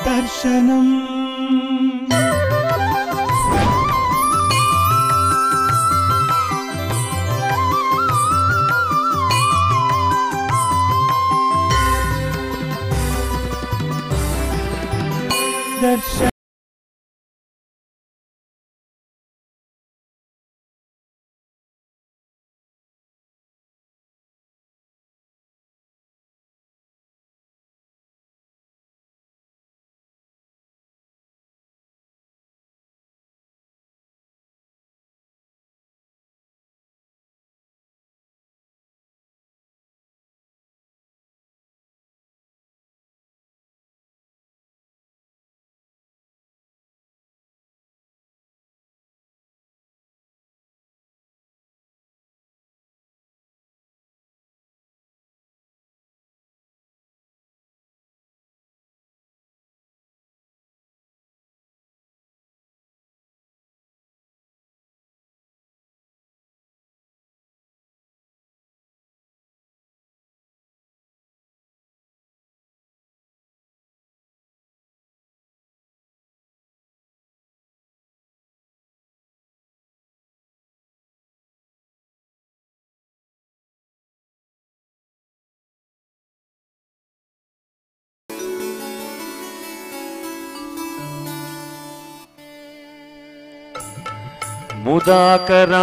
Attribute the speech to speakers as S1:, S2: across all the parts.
S1: दर्शनम् दर्शन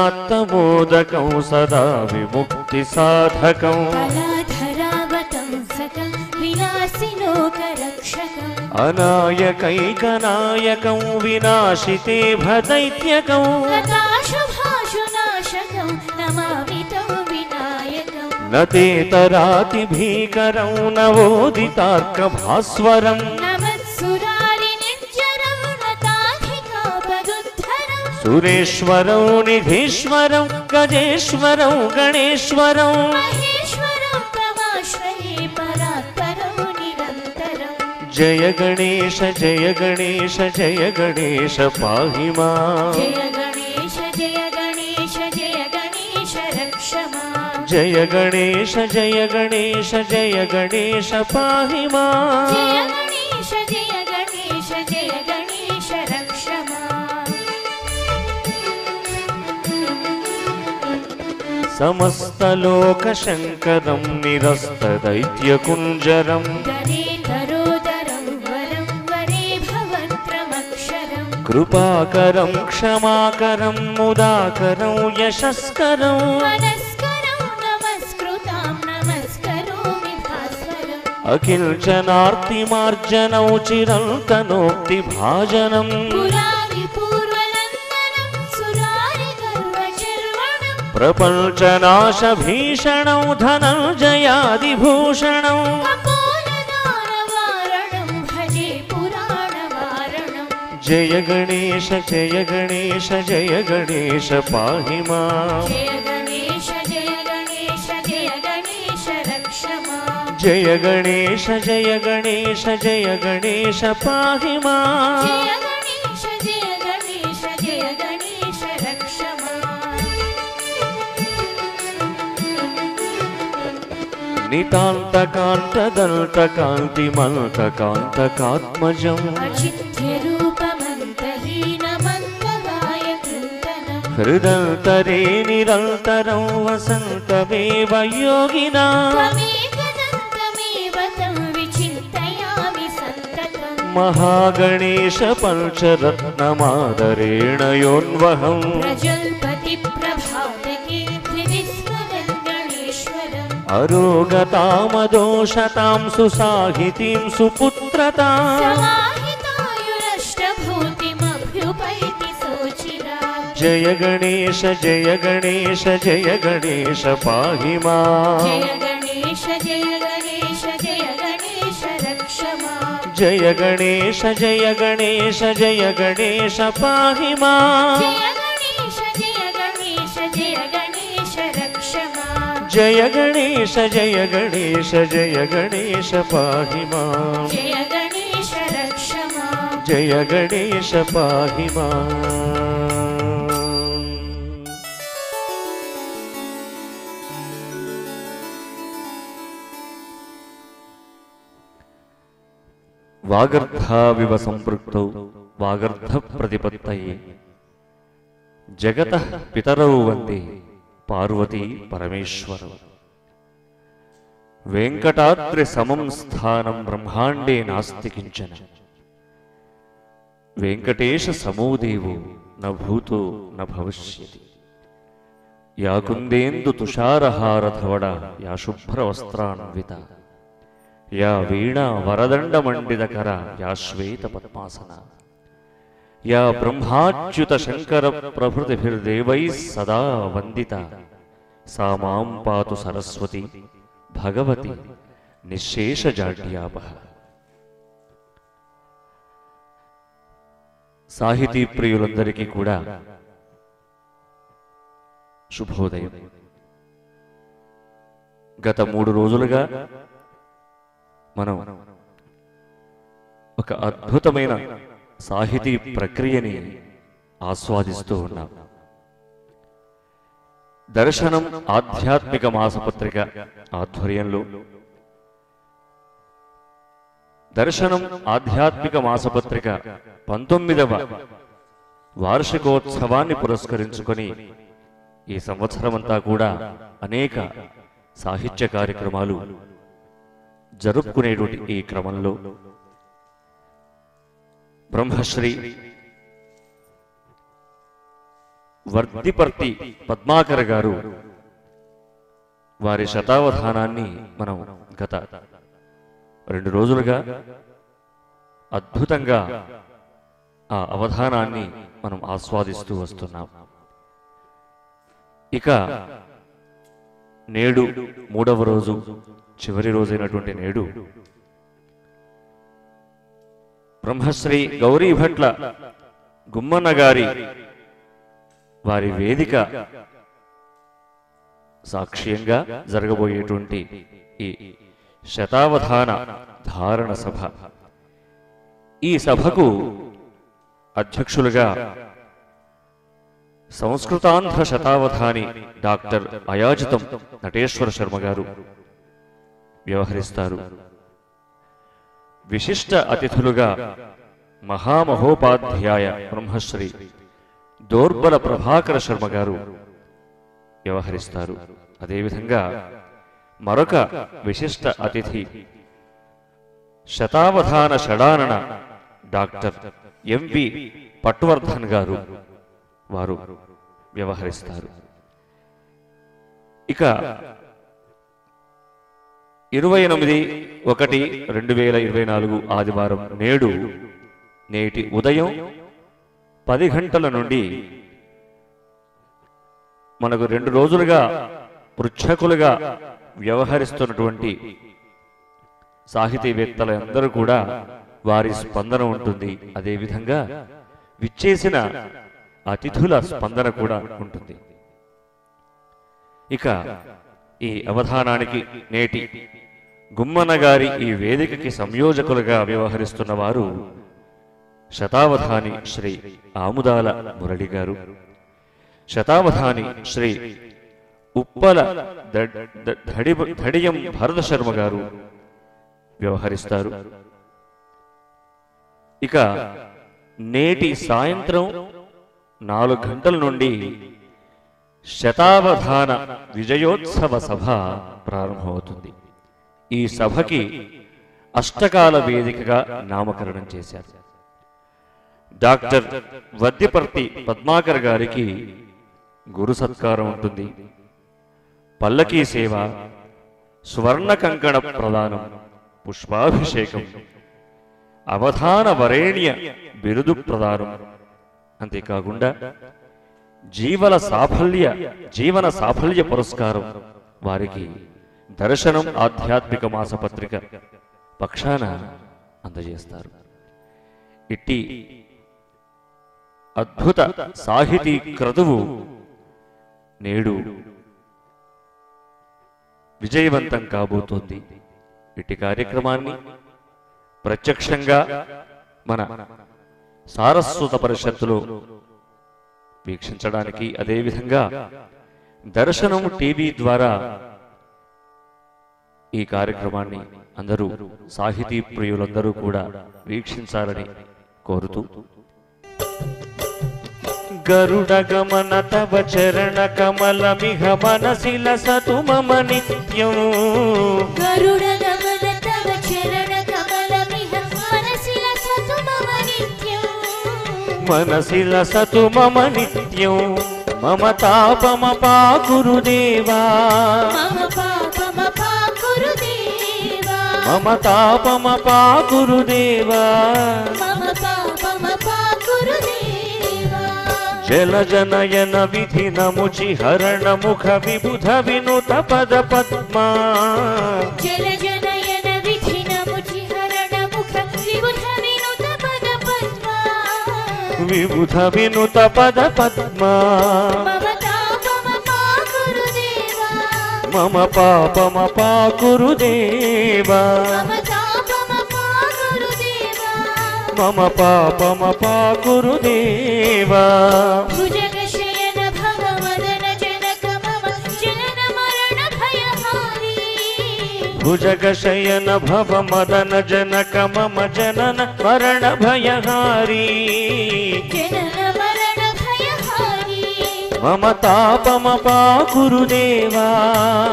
S2: मुदाकरात्तमोदकं सदा विमुक्तिसाधकं
S3: कलाधरावतंसकं विनाशिलोकरक्षकम्
S2: अनायकैकनायकं विनाशिते भदैत्यकं
S3: लताशुभाशुनाशकं नमामि तं विनायकम्
S2: न ते तरातिभीकरं नवोदितार्कभास्वरम् सुरेश्वरं निधीश्वरं गजेश्वरं गणेश्वरं
S3: महेश्वरं तमाश्रये परात्परं निरन्तरं
S2: जय गणेश जय गणेश जय गणेश पाहि मां
S3: जय गणेश जय गणेश जय गणेश रक्ष मां
S2: जय गणेश जय गणेश जय गणेश पाहि मां
S3: जय गणेश जय गणेश जय गणेश रक्ष मां
S2: समस्तलोकशङ्करं निरस्तदैत्यकुञ्जरं
S3: गणेधरोदरं वरं वरे भवत्रमक्षरं
S2: कृपाकरं क्षमाकरं मुदाकरं यशस्करं
S3: मनस्करं नमस्कृतां नमस्करोमि भास्वरम्
S2: अकिञ्चनार्तिमार्जनौ चिरन्तनोक्तिभाजनम् प्रपञ्चनाशभीषणौ धनञ्जयादिभूषणौ
S3: भजे पुराणवारणम्
S2: जय गणेश जय गणेश जय गणेश पाहि मां
S3: जय गणेश जय गणेश जय गणेश रक्ष मां
S2: जय गणेश जय गणेश जय गणेश पाहि मां
S3: जय गणेश जय गणेश जय गणेश रक्ष मां
S2: नितान्तकान्तदन्तकान्तिमन्तकान्तकात्मजम्
S3: अचिन्त्यरूपमन्तहीनमन्तकायकृन्तनम्
S2: हृदन्तरे निरन्तरं वसन्तमेव योगिनां
S3: त्वमेकदन्तमेव तं विचिन्तयामि सन्ततम्
S2: महागणेश पञ्चरत्नमादरेण योन्वहम्
S3: प्रजल्पति प्रभातके हृदि स्मरन् गणेश्वरम्
S2: अरोगतामदोषतां सुसाहितीं सुपुत्रताम्
S3: समाहितायुरष्टभूतिमभ्युपैति सोचिरात्
S2: जय गणेश जय गणेश जय गणेश पाहि मां
S3: जय गणेश जय गणेश जय गणेश रक्ष मां
S2: जय गणेश जय गणेश जय गणेश पाहि मां
S3: जय गणेश जय गणेश जय गणेश रक्ष मां
S2: जय गणेश जय गणेश जय गणेश पाहि मां
S3: जय गणेश रक्ष मां
S2: जय गणेश पाहि मां వాగర్ధావివ సంపృక్తౌ వాగర్ధ ప్రతిపత్తయే జగతః పితరౌ వందే పార్వతీ పరమేశ్వరౌ. వెంకటాద్రి సమం స్థానం బ్రహ్మాండే నాస్తి కించన. వెంకటేశ సమో దేవో న భూతో న భవిష్యతి. యా కుందేందు తుషారహారధవడ యా శుభ్రవస్త్రాన్విత యా వీణా వరదండమండితకర యా శ్వేత పద్మాసన యా బ్రహ్మాచ్యుత శంకర ప్రభృతిభిర్దేవైః సదా వందిత సా మాం పాతు సరస్వతి భగవతి నిశ్శేషజాడ్యాపహ. సాహితీ ప్రియులందరికీ కూడా శుభోదయం. గత 3 రోజులుగా మనం ఒక అద్భుతమైన సాహితీ ప్రక్రియని ఆస్వాదిస్తూ ఉన్నాం. దర్శనం ఆధ్యాత్మిక మాసపత్రిక ఆధ్వర్యంలో దర్శనం ఆధ్యాత్మిక మాసపత్రిక 19వ వార్షికోత్సవాన్ని పురస్కరించుకొని ఈ సంవత్సరమంతా కూడా అనేక సాహిత్య కార్యక్రమాలు జరుపుకునేటువంటి ఈ క్రమంలో బ్రహ్మశ్రీ వర్ధిపర్తి పద్మాకర్ గారు వారి శతావధానాన్ని మనం గత 2 రోజులుగా అద్భుతంగా ఆ అవధానాన్ని మనం ఆస్వాదిస్తూ వస్తున్నాం. ఇక నేడు 3వ రోజు, చివరి రోజైనటువంటి నేడు బ్రహ్మశ్రీ గౌరీభట్ల గుమ్మన్న గారి వారి వేదిక సాక్ష్యంగా జరగబోయేటువంటి ఈ శతావధాన ధారణ సభ. ఈ సభకు అధ్యక్షులుగా సంస్కృతాంధ్ర శతావధాని డాక్టర్ అయాజితం నటేశ్వర శర్మ గారు వ్యవహరిస్తారు. విశిష్ట అతిథులుగా మహామహోపాధ్యాయ బ్రహ్మశ్రీ దోర్బల ప్రభాకర శర్మ గారు వ్యవహరిస్తారు. అదేవిధంగా మరొక విశిష్ట అతిథి శతావధాన షడానన డాక్టర్ ఎంవి పట్వర్ధన్ గారు వారు వ్యవహరిస్తారు. ఇక 28/1/2024 ఆదివారం నేటి ఉదయం 10 గంటల నుండి మనకు 2 రోజులుగా పృచ్ఛకులుగా వ్యవహరిస్తున్నటువంటి సాహితీవేత్తలందరూ కూడా వారి స్పందన ఉంటుంది. అదేవిధంగా విచ్చేసిన అతిథుల స్పందన కూడా ఉంటుంది. ఇక ఈ అవధానానికి నేటి గుమ్మన్న గారి ఈ వేదికకి సంయోజకులుగా వ్యవహరిస్తున్న వారు శతావధాని శ్రీ ఆముదాల మురళి గారు, శతావధాని శ్రీ ఉప్పల ధడియం భరత శర్మ గారు వ్యవహరిస్తారు. ఇక నేటి సాయంత్రం 4 గంటల నుండి శతావధాన విజయోత్సవ సభ ప్రారంభమవుతుంది. ఈ సభకి అష్టకాల వేదికగా నామకరణం చేశారు. డాక్టర్ వర్ధిపర్తి పద్మాకర్ గారికి గురు సత్కారం ఉంటుంది. పల్లకీ సేవ, స్వర్ణ కంకణ ప్రదానం, పుష్పాభిషేకం, అవధాన వరేణ్య బిరుదు ప్రదానం, అంతేకాకుండా జీవన సాఫల్య పురస్కారం వారికి దర్శనం ఆధ్యాత్మిక మాసపత్రిక పక్షాన అందజేస్తారు. ఇట్టి అద్భుత సాహితీ క్రతువు నేడు విజయవంతం కాబోతోంది. ఇట్టి కార్యక్రమాన్ని ప్రత్యక్షంగా మన సారస్వత పరిషత్తులో వీక్షించడానికి, అదేవిధంగా దర్శనం టీవీ ద్వారా ఈ కార్యక్రమాన్ని అందరూ సాహితీ ప్రియులందరూ కూడా వీక్షించాలని కోరుతూ గరుడ గమన తవ చరణ కమలమిహ మనసిల సతు మమ నిత్యం
S3: గరుడ గమన తవ చరణ కమలమిహ మనసిల సతు మమ నిత్యం
S2: మనసిల సతు మమ నిత్యం మమ తాపమ పాకురుదేవా
S3: మమ పాపమ పాకురుదేవా
S2: మమ తాపమ పాకురుదేవా
S3: మమ పాపమ పాకురుదేవా
S2: జలజనయన విధి నముచి హరణ ముఖ విబుధ వినుత పద పద్మా
S3: జలజనయన విధి నముచి హరణ ముఖ విబుధ వినుత పద పద్మా
S2: విబుధ వినుత పద పద్మా
S3: మమ తాపమ పాకురుదేవా
S2: మమ పాపమ పాకురుదేవా
S3: మమ తాపమ పాకురుదేవా
S2: మమ పాపమ పాకురుదేవా
S3: భుజగశయన భవ మదన జనక మమ జనన మరణ భయహారీ
S2: భుజగశయన భవ మదన జనక మమ జనన మరణ భయహారీ
S3: జనన మరణ భయహారీ
S2: మమ తాపమ పాకురుదేవా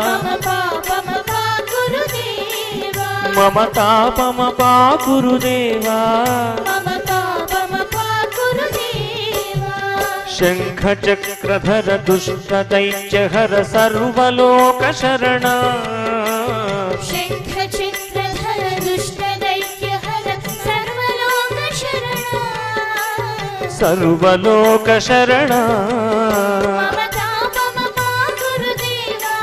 S3: మమ పాపమ పాకురుదేవా
S2: మమ తాపమ పాకురుదేవా
S3: మమ పాపమ పాకురుదేవా
S2: శంఖ చక్రధర దుష్ట దైత్యహర సర్వలోక శరణ
S3: శంఖ చక్రధర దుష్ట దైత్యహర సర్వలోక శరణ
S2: సర్వలోక శరణ
S3: మమ తాపమ పాకురుదేవా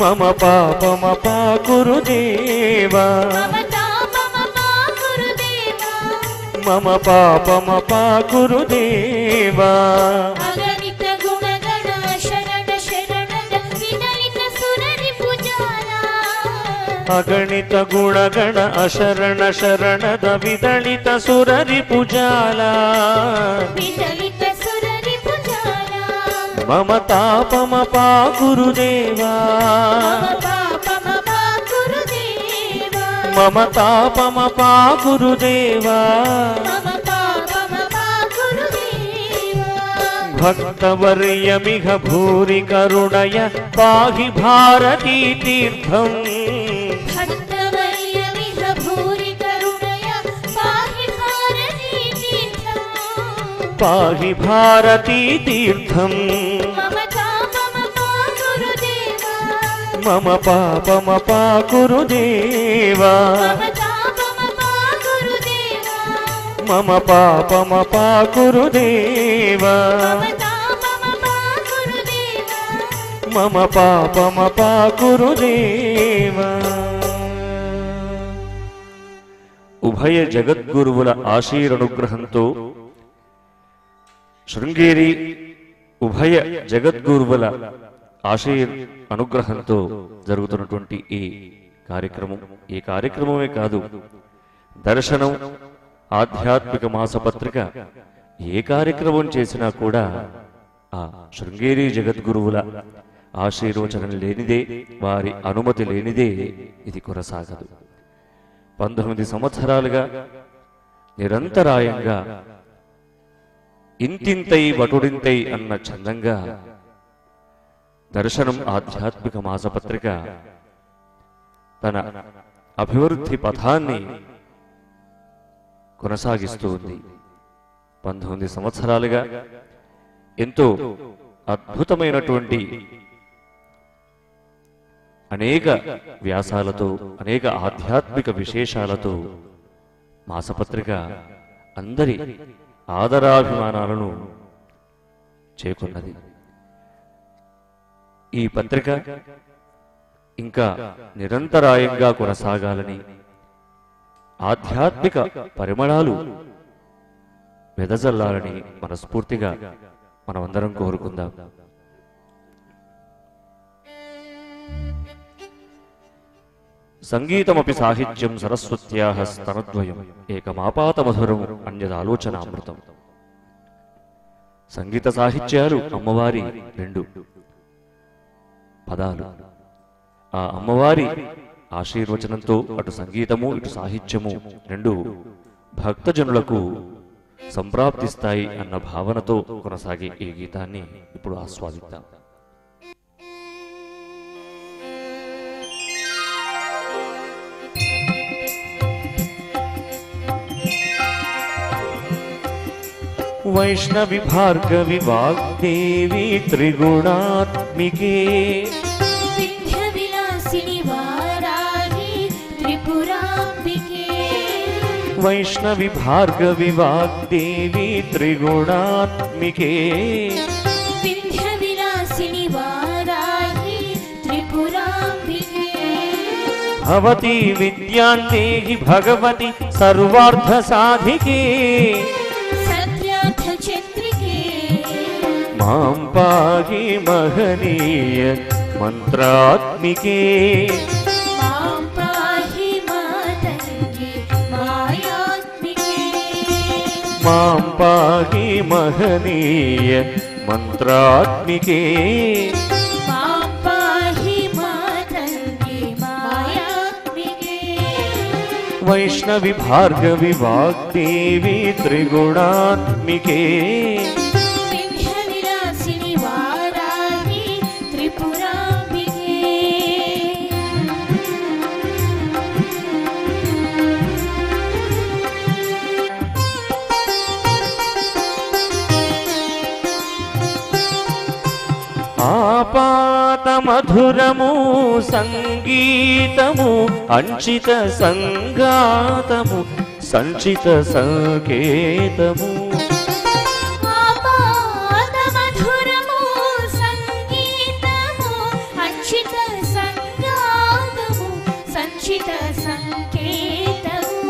S2: మమ పాపమ పాకురుదేవా
S3: మమ తాపమ పాకురుదేవా
S2: మమ పాపమ పాకురుదేవా
S3: అగణిత గుణగణ శరణ శరణద విదలిత సురరి పూజాలా
S2: అగణిత గుణగణ అశరణ శరణద విదళిత సురరి పుజాల
S3: విదలిత సురరి పూజాలా
S2: మమ తాపమ పాకురుదేవా
S3: మమ పాపమ పాకురుదేవా
S2: మమ తాపమ పాకురుదేవా
S3: మమ పాపమ పాకురుదేవా
S2: భక్తవర్యమిహ భూరి కరుణయ పాహి భారతీ తీర్థం
S3: భక్తవర్యమిహ భూరి కరుణయ పాహి భారతీ తీర్థం
S2: పాహి భారతీ తీర్థం
S3: మమ తాపమ పాకురుదేవా
S2: మమ పాపమ పాకురుదేవా
S3: మమ తాపమ పాకురుదేవా
S2: మమ పాపమ పాకురుదేవా
S3: మమ తాపమ పాకురుదేవా
S2: మమ పాపమ పాకురుదేవా ఉభయ జగద్గురువుల ఆశీరనుగ్రహంతో శృంగేరి ఉభయ జగద్గురువుల అనుగ్రహంతో జరుగుతున్నటువంటి ఈ కార్యక్రమమే కాదు, దర్శనం ఆధ్యాత్మిక మాసపత్రిక ఏ కార్యక్రమం చేసినా కూడా ఆ శృంగేరి జగద్గురువుల ఆశీర్వచనం లేనిదే, వారి అనుమతి లేనిదే ఇది కొనసాగదు. 19 సంవత్సరాలుగా నిరంతరాయంగా ఇంతింతై వటుడింతై అన్న చందంగా దర్శనం ఆధ్యాత్మిక మాసపత్రిక తన అభివృద్ధి పథాన్ని కొనసాగిస్తూ ఉంది. 19 సంవత్సరాలుగా ఎంతో అద్భుతమైనటువంటి అనేక వ్యాసాలతో, అనేక ఆధ్యాత్మిక విశేషాలతో మాసపత్రిక అందరి ఆదరాభిమానాలను చేకున్నది. ఈ పత్రిక ఇంకా నిరంతరాయంగా కొనసాగాలని, ఆధ్యాత్మిక పరిమళాలు వెదజల్లాలని మనస్ఫూర్తిగా మనమందరం కోరుకుందాం. సంగీతమపి సాహిత్యం సరస్వత్యాః స్తనద్వయం ఏకమాపాతమధురం అన్యదాలోచనామృతం. సంగీత సాహిత్యాలు అమ్మవారి 2 పదాలు. ఆ అమ్మవారి ఆశీర్వచనంతో అటు సంగీతము ఇటు సాహిత్యము రెండు భక్తజనులకు సంప్రాప్తిస్తాయి అన్న భావనతో కొనసాగే ఈ గీతాన్ని ఇప్పుడు ఆస్వాదిద్దాం. వైష్ణవి భార్గవి వాగ్దేవి త్రిగుణాత్మికే
S3: వింధ్య విలాసిని వారాహి త్రిపురాంబికే
S2: వైష్ణవి భార్గవి వాగ్దేవి త్రిగుణాత్మికే
S3: వింధ్య విలాసిని వారాహి త్రిపురాంబికే
S2: భవతి విద్యాందేహి భగవతి సర్వార్థ సాధికే
S3: సత్యార్థ చంద్రికే
S2: మాం పాహి మహనీయ మంత్రాత్మికే
S3: మాం పాహి మాతంగి మాయాత్మికే
S2: మాం పాహి మహనీయ మంత్రాత్మికే
S3: మాం పాహి మాతంగి మాయాత్మికే
S2: వైష్ణవి భార్గవి వాగ్దేవి త్రిగుణాత్మికే
S3: వింధ్య విలాసిని వారాహి త్రిపురాంబికే
S2: ఆపాత మధురము సంగీతము అంచిత సంగాతము సంచిత సంకేతము
S3: ఆపాద మధురము సంగీతము అంచిత సంగాతము సంచిత సంకేతము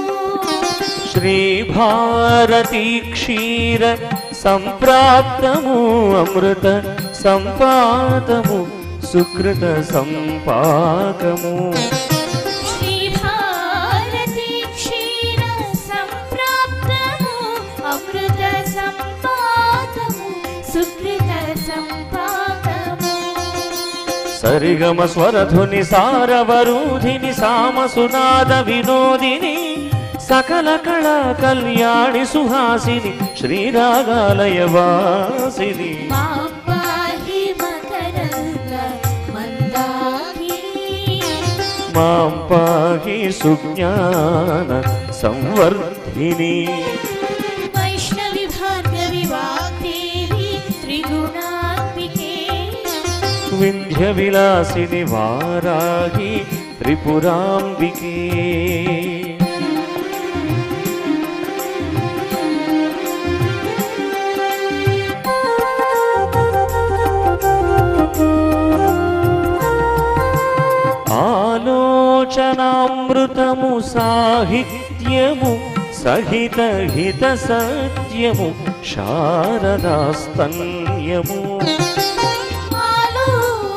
S2: శ్రీ భారతీ క్షీర సంప్రాప్తము అమృత సంపాతము సుకృత సంపాకము
S3: శ్రీ భారతీ క్షీర సంప్రాప్తము అమృత సంపాతము సుకృత సంపాతము
S2: సరిగమ స్వరధుని సారవరూధిని సామసునాద వినోదిని సకల కళా కళ్యాణి సుహాసిని శ్రీరాగాలయ వాసిని
S3: మాం పాహి మకరంద మందాకిని
S2: మాం పాహి సుజ్ఞాన సంవర్ధిని
S3: వైష్ణవి భార్గవి వాగ్దేవి త్రిగుణాత్మికే
S2: వింధ్య విలాసిని వారాహి త్రిపురాంబికే ఆలోచనామృతము సాహిత్యము సహిత హిత సత్యము శారదాస్తన్యము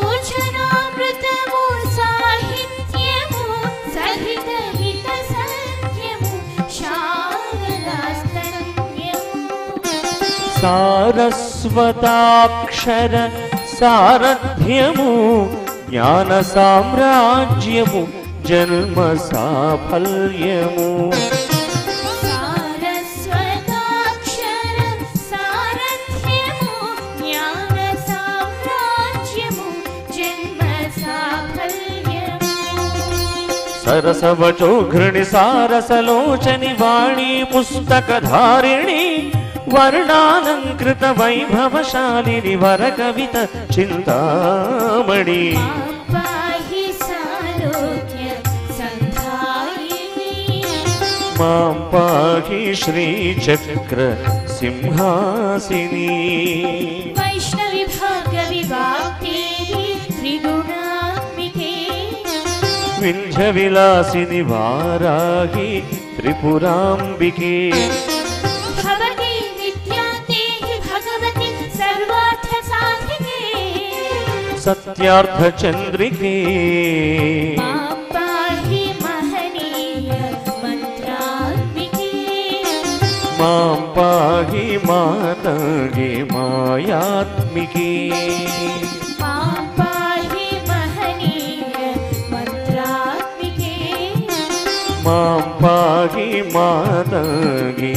S3: ఆలోచనామృతము సాహిత్యము సహిత హిత సత్యము శారదాస్తన్యము
S2: సారస్వతాక్షర సారథ్యము జ్ఞాన సామ్రాజ్యము జన్మ సాఫల్యము
S3: సారస్వతాక్షర సారథ్యము జ్ఞాన సామ్రాజ్యము జన్మ సాఫల్యము
S2: సరసవచో ఘృణి సారసలోచని వాణి పుస్తకధారిణి వర్ణాలంకృత వైభవశాలిని వర కవిత చింతామణి
S3: మాం పాహి సాలోక్య సంధాయిని
S2: మాం పాహి శ్రీచక్ర సింహాసిని
S3: వైష్ణవి భార్గవి వాగ్దేవి త్రిగుణాత్మికే
S2: వింధ్య విలాసిని వారాహి త్రిపురాంబికే
S3: భవతి విద్యాందేహి భగవతి సర్వార్థ సాధికే
S2: సత్యార్థ చంద్రికే
S3: మాం పాహి మహనీయ మంత్రాత్మికే
S2: మాం పాహి మాతంగి మాయాత్మికే
S3: మాం పాహి మహనీయ మంత్రాత్మికే
S2: మాం పాగి మాతంగి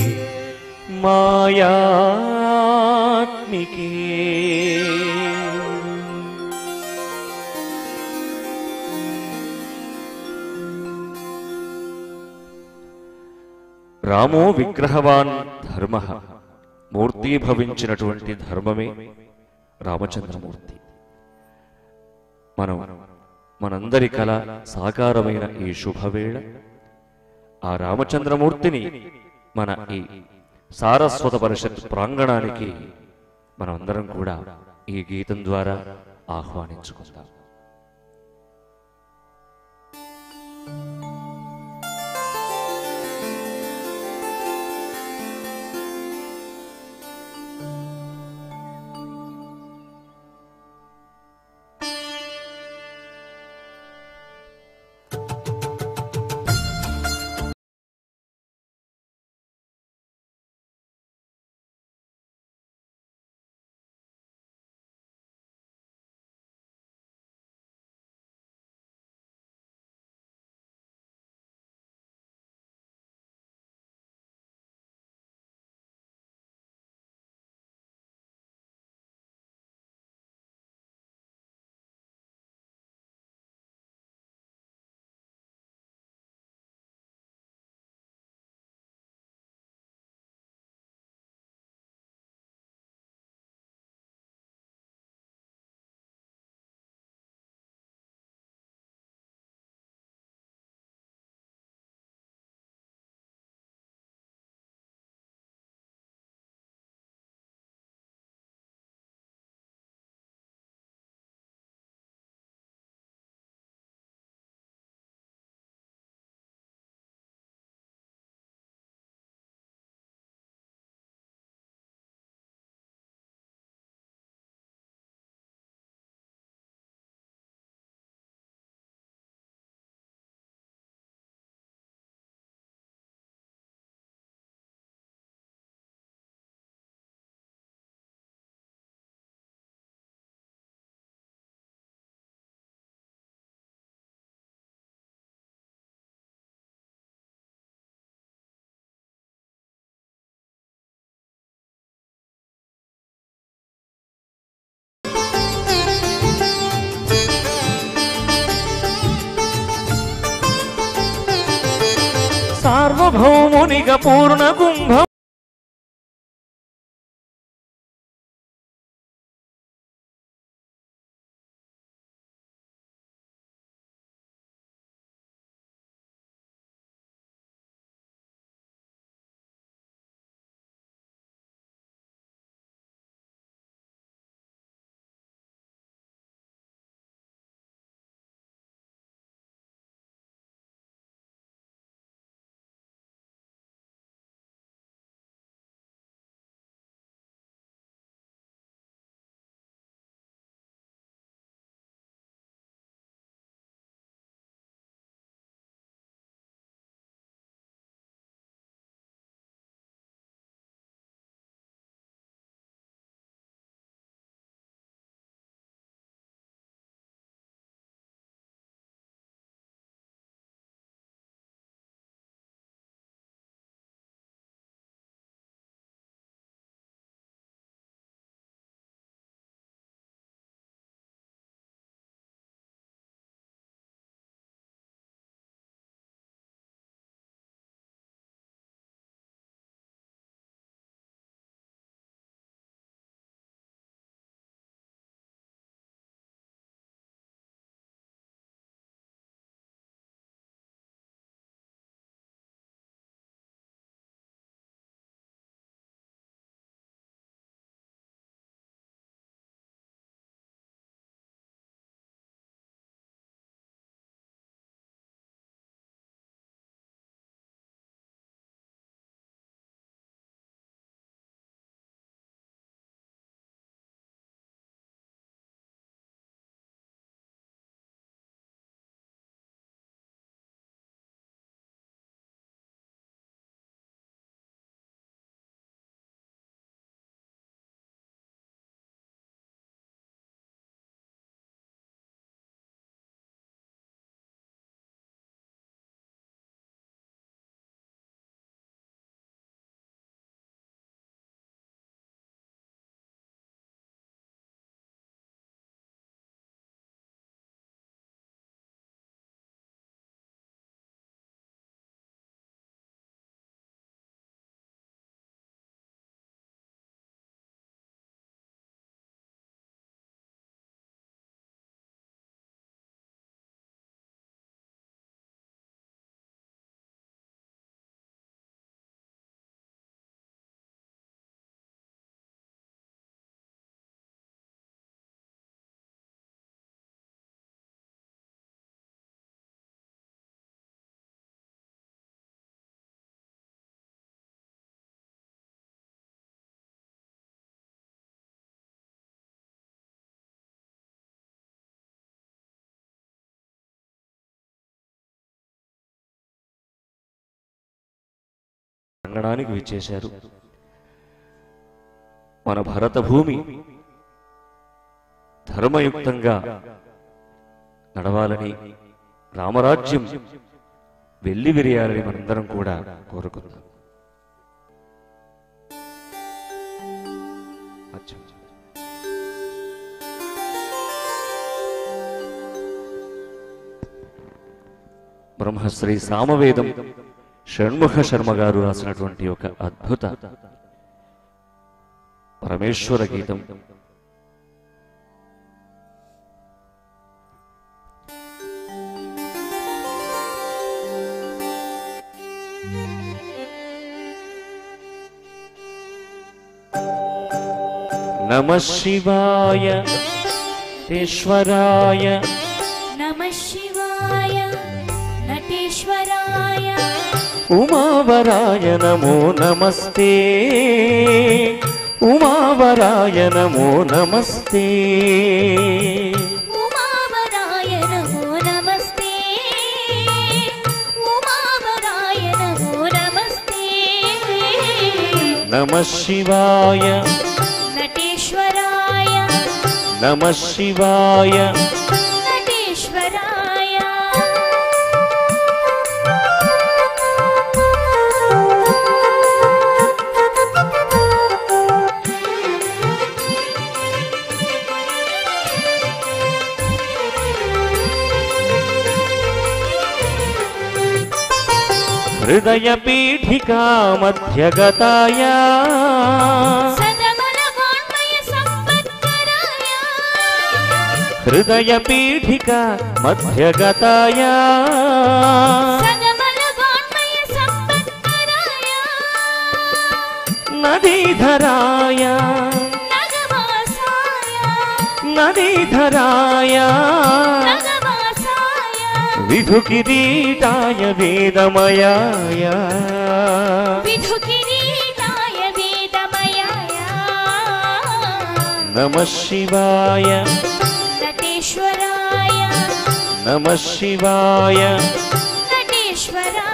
S2: మాయాత్మికే. రామో విగ్రహవాన్ ధర్మ, మూర్తీభవించినటువంటి ధర్మమే రామచంద్రమూర్తి. మనందరి కళ సాకారమైన ఈ శుభవేళ ఆ రామచంద్రమూర్తిని మన ఈ సారస్వత పరిషత్ ప్రాంగణానికి మనమందరం కూడా ఈ గీతం ద్వారా ఆహ్వానించుకుందాం. సార్వభౌమునిగా పూర్ణ కుంభం ప్రాంగణానికి విచ్చేశారు. మన భరత భూమి ధర్మయుక్తంగా నడవాలని, రామరాజ్యం వెళ్లి విరియాలని మనందరం కూడా కోరుకుందాం. బ్రహ్మశ్రీ సామవేదం షణ్ముఖ శర్మ గారు రాసినటువంటి ఒక అద్భుత పరమేశ్వర గీతం. నమః శివాయ ఈశ్వరాయ,
S3: నమః శివాయ నటేశ్వరాయ,
S2: ఉమావరాయ నమో నమస్తే, ఉమావరాయ నమో నమస్తే,
S3: ఉమావరాయ నమో నమస్తే, ఉమావరాయ నమో నమస్తే.
S2: నమః శివాయ
S3: నటేశ్వరాయ,
S2: నమః శివాయ
S3: నటేశ్వరాయ.
S2: హృదయ పీఠికా మధ్యగతాయ,
S3: సదమల వాన్మయ సంపత్కరాయ,
S2: హృదయ పీఠికా మధ్యగతాయ,
S3: సదమల వాన్మయ సంపత్కరాయ,
S2: నదీధరాయ,
S3: నగవాసాయ,
S2: నదీధరాయ,
S3: నగవాసాయ,
S2: విధు కిరీటాయ వేదమయాయ,
S3: విధు కిరీటాయ వేదమయాయ.
S2: నమః శివాయ,
S3: నటేశ్వరాయ,
S2: నమః శివాయ,
S3: నటేశ్వరాయ.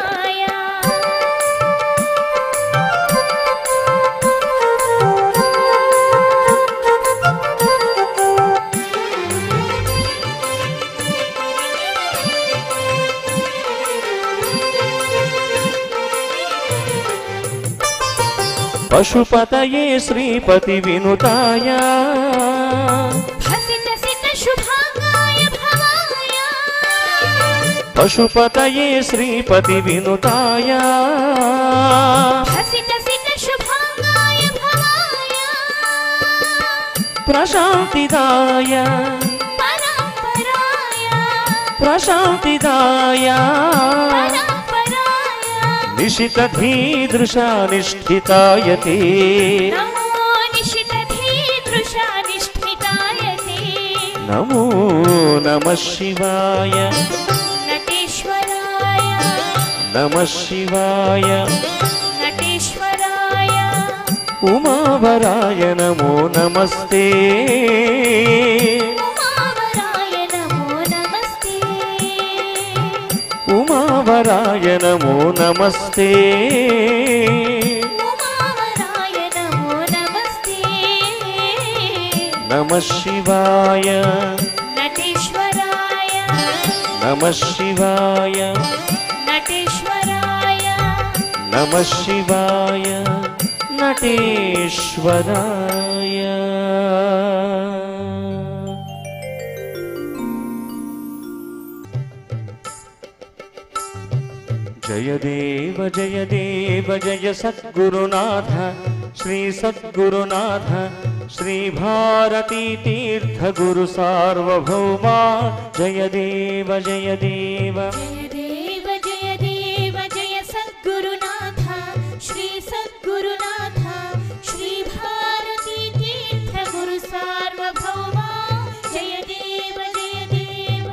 S2: పశుపతయే శ్రీపతి వినుతాయ,
S3: హసిత సిత శుభాంగాయ భవాయ,
S2: పశుపతయే శ్రీపతి వినుతాయ,
S3: హసిత సిత శుభాంగాయ భవాయ,
S2: ప్రశాంతిదాయ,
S3: పరాంపరాయ,
S2: ప్రశాంతిదాయ,
S3: పరాంపరాయ.
S2: నిశితధీదృశా నిష్ఠితాయతే,
S3: నమో నిశితధీదృశా నిష్ఠితాయతే.
S2: నమో నమః శివాయ,
S3: నటేశ్వరాయ,
S2: నమః శివాయ,
S3: నటేశ్వరాయ,
S2: ఉమావరాయ నమో నమస్తే,
S3: ఉమావరాయ నమో నమస్తే,
S2: ఉమావరాయ నమో నమస్తే,
S3: ఉమావరాయ నమో నమస్తే.
S2: నమః శివాయ,
S3: నటేశ్వరాయ,
S2: నమః శివాయ,
S3: నటేశ్వరాయ,
S2: నమః శివాయ, నటేశ్వరాయ. జయ దేవ జయ దేవ జయ సద్గురునాథ, శ్రీ సద్గురునాథ, శ్రీ భారతీ తీర్థ గురు సార్వభౌమా. జయ దేవ జయ దేవ,
S3: జయ దేవ జయ దేవ జయ సద్గురునాథ, శ్రీ సద్గురునాథ, శ్రీ భారతీ తీర్థ గురు సార్వభౌమ. జయ దేవ జయ దేవ.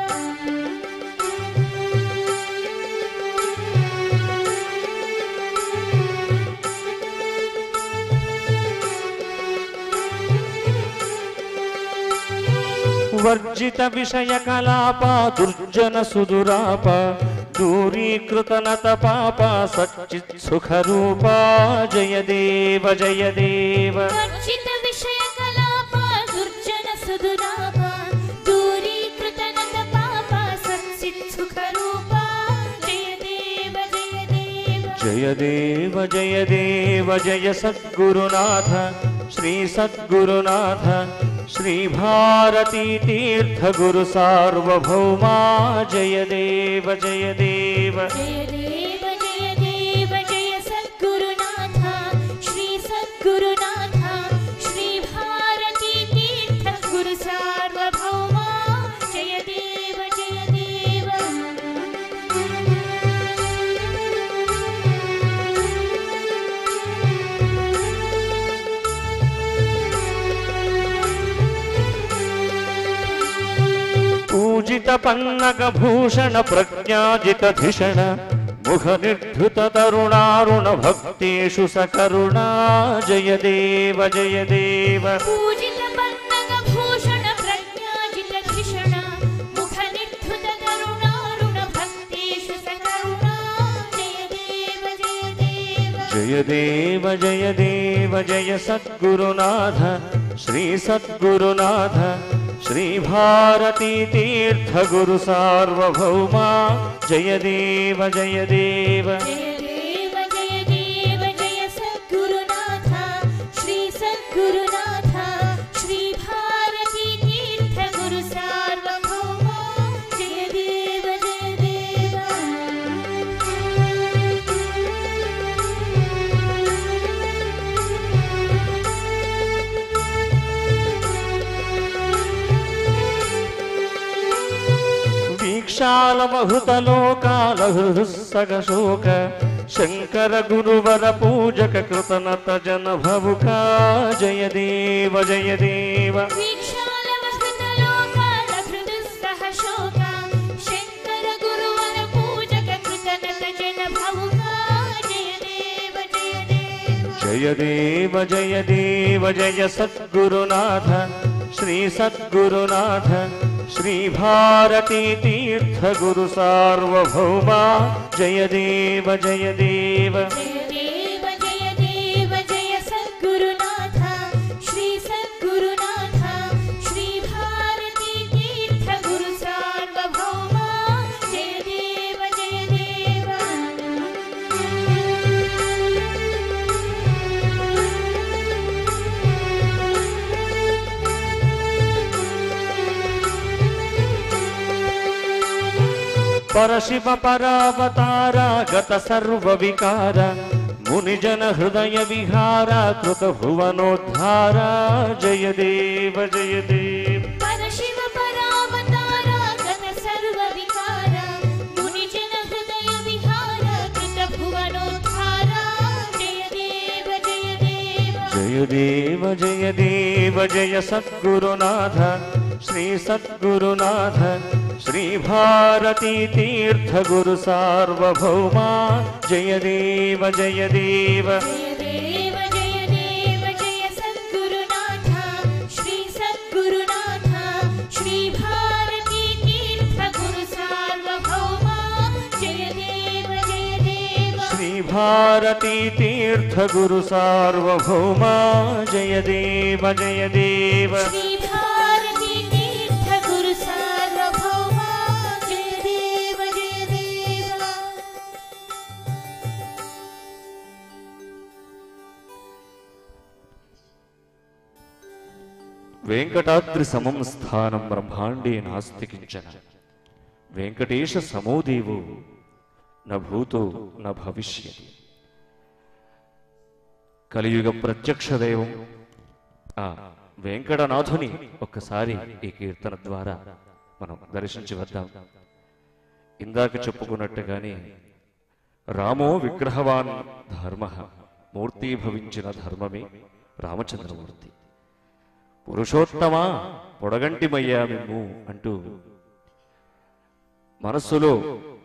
S2: వర్జిత విషయ కలాప దుర్జన సుదురాప, दूरीकृतनत पापा सच्चित् सुखरूपा जय देव जय देव
S3: वर्जित विषय कलापा दुर्जन सुदुरापा दूरीकृतनत पापा सच्चित् सुखरूपा जय देव जय देव
S2: जय देव जय देव जय सद्गुरुनाथ श्री सद्गुरुनाथ श्री भारती तीर्थ गुरु सार्वभौमा जय देव जय देव
S3: जय देव जय देव जय सद्गुरुनाथ श्री सद्गुरुनाथ श्री भारती तीर्थ गुरु सार्वभौमा जय देव जय देव
S2: पूजित पन्नग भूषण प्रज्ञाजित धिषण मुख निर्धृत तरुणारुण भक्तेषु सकरुणा जय देव जय देव
S3: पूजित पन्नग भूषण प्रज्ञाजित धिषण मुख निर्धृत तरुणारुण भक्तेषु सकरुणा जय देव जय देव
S2: जय देव जय देव जय सद्गुरुनाथ श्री सद्गुरुनाथ श्री भारती तीर्थ गुरु सार्वभौमा जय देव जय देव
S3: जय देव जय देव जय सद्गुरुनाथ श्री सद्गुरुनाथ श्री भारती तीर्थ गुरु सार्वभौमा जय देव जय देव
S2: वीक्षाल बहुतलोकाल हृदुस्सगशोक शंकर गुरुवर पूजक कृतनत जन भवुका जय देव जय देव
S3: वीक्षाल वसतलोकाल हृदुस्सह शोका शंकर गुरुवर पूजक कृतनत जन भवुका जय देव जय देव
S2: जय देव जय देव जय सद्गुरुनाथ श्री सद्गुरुनाथ श्री भारती तीर्थ गुरु सार्वभौमा जय देव जय देव
S3: जय देव जय देव जय सद्गुरुनाथ श्री सद्गुरुनाथ श्री भारती तीर्थ गुरु सार्वभौमा जय देव जय देव
S2: परशिव परावतारा गत सर्व विकारा मुनिजन हृदय विहारा कृत भुवनोद्धारा जय देव जय देव
S3: परशिव परावतारा गत सर्व विकारा मुनिजन हृदय विहारा कृत भुवनोद्धारा जय देव जय देव
S2: जय देव जय देव जय सद्गुरुनाथ श्री सद्गुरुनाथ श्री भारती तीर्थ गुरु सार्वभौमा जय देव जय देव
S3: जय देव जय देव जय सद्गुरुनाथ श्री सद्गुरुनाथ श्री भारती तीर्थ गुरु सार्वभौमा जय देव जय देव
S2: श्री भारती तीर्थ गुरु सार्वभौमा जय देव जय देव
S3: श्री भारती तीर्थ गुरु सार्वभौमा जय देव जय देव
S2: वेंकटाद्रि समं स्थानं ब्रह्मांडे नास्ति किंचन वेंकटेश समो देवो न भूतो न भविष्यति కలియుగ ప్రత్యక్ష దైవం ఆ వెంకటనాథుని ఒక్కసారి ఈ కీర్తన ద్వారా మనం దర్శించి వద్దాం. ఇందాక చెప్పుకున్నట్టుగానే రామో విగ్రహవాన్ ధర్మ మూర్తి భవించిన ధర్మమే రామచంద్రమూర్తి. పురుషోత్తమా పొడగంటిమయ్యా మిమ్ము అంటూ మనస్సులో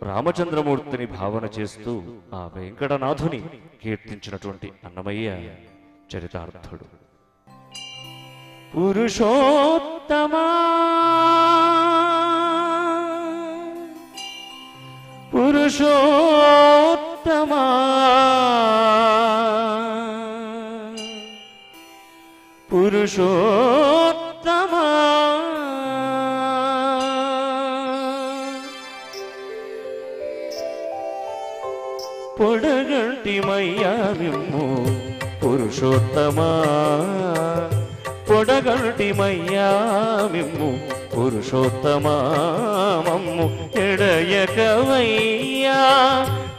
S2: రామచంద్రమూర్తిని భావన చేస్తూ ఆ వెంకటనాథుని కీర్తించినటువంటి అన్నమయ్య చరితార్థుడు. పురుషోత్తమా పురుషోత్తమా పురుషోత్తమా పొడగంటిమయ్యా విమ్ము పురుషోత్తమా పొడగంటిమయ్యా విమ్ము పురుషోత్తమా మమ్ము ఎడయకవయ్యా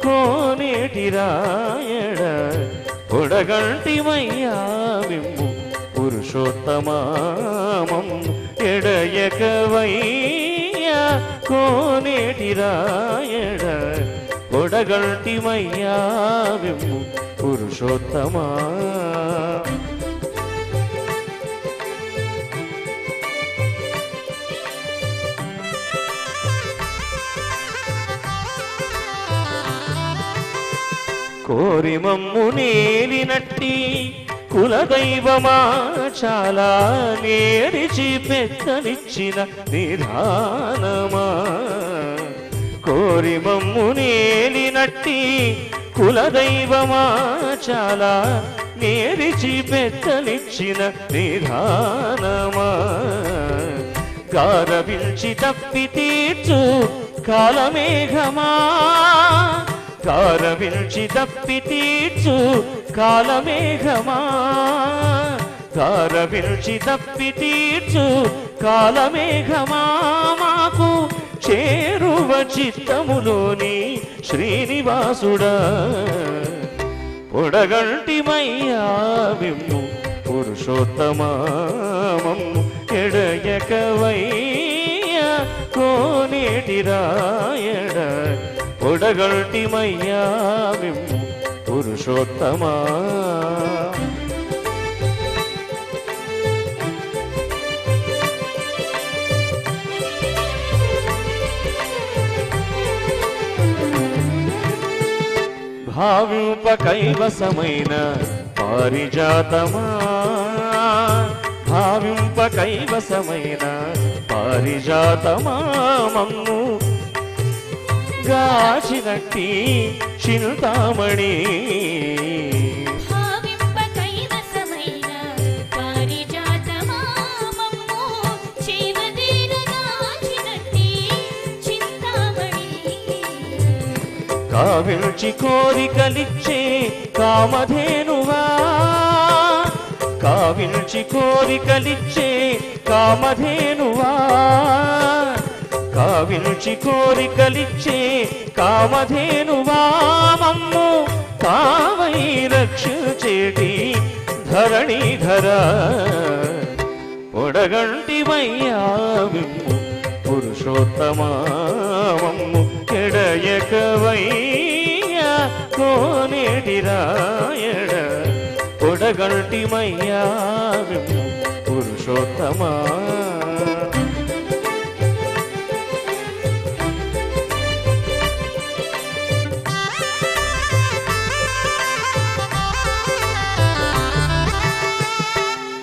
S2: కోనేటి రాయడ పొడగంటిమయ్యా విమ్ము పురుషోత్తమా మమ్ము ఎడయకవయ్యా కోనేటి రాయడ పొడగంటిమయ్యా విమ్ము పురుషోత్తమా కోరి మమ్ము నేలినట్టి కులదైవమా చాలా నేరిచి పెద్దనిచ్చిన నిధానమా కోరి మమ్ము నేలినట్టి కులదైవమా చాలా నేరిచి పెద్దనిచ్చిన నిధానమా గారవించి తప్పి తీర్చు కాలమేఘమా గారవించి తప్పి తీర్చు కాలమేఘమా గారవించి తప్పి తీర్చు కాలమేఘమా మాకు చేరువ చిత్తములోని శ్రీనివాసుడా పొడగంటిమయ్యా విమ్ము పురుషోత్తమా మమ్ము ఎడయకవయ్యా కోనేటి రాయడ పొడగంటిమయ్యా విమ్ము పురుషోత్తమా భావింప కైవసమైన పారిజాతమా భావింప కైవసమైన పారిజాతమా మమ్ము గాచినట్టి చింతామణి
S3: భావింప కైవసమైన పారిజాతమా మమ్ము చేవదేరగాచినట్టి చింతామణి
S2: కావిల్చి కోరికలిచ్చే కామధేనువా కావిల్చి కోరికలిచ్చే కామధేనువా కావిల్చి కోరికలిచ్చే కామధేనువా మమ్ము కావై రక్షించేటి ధరణీధర పొడగంటిమయ్యా విమ్ము పురుషోత్తమా మమ్ము ఎడయకవయ్యా కోనేటి రాయడ పొడగంటిమయ్యా విమ్ము పురుషోత్తమా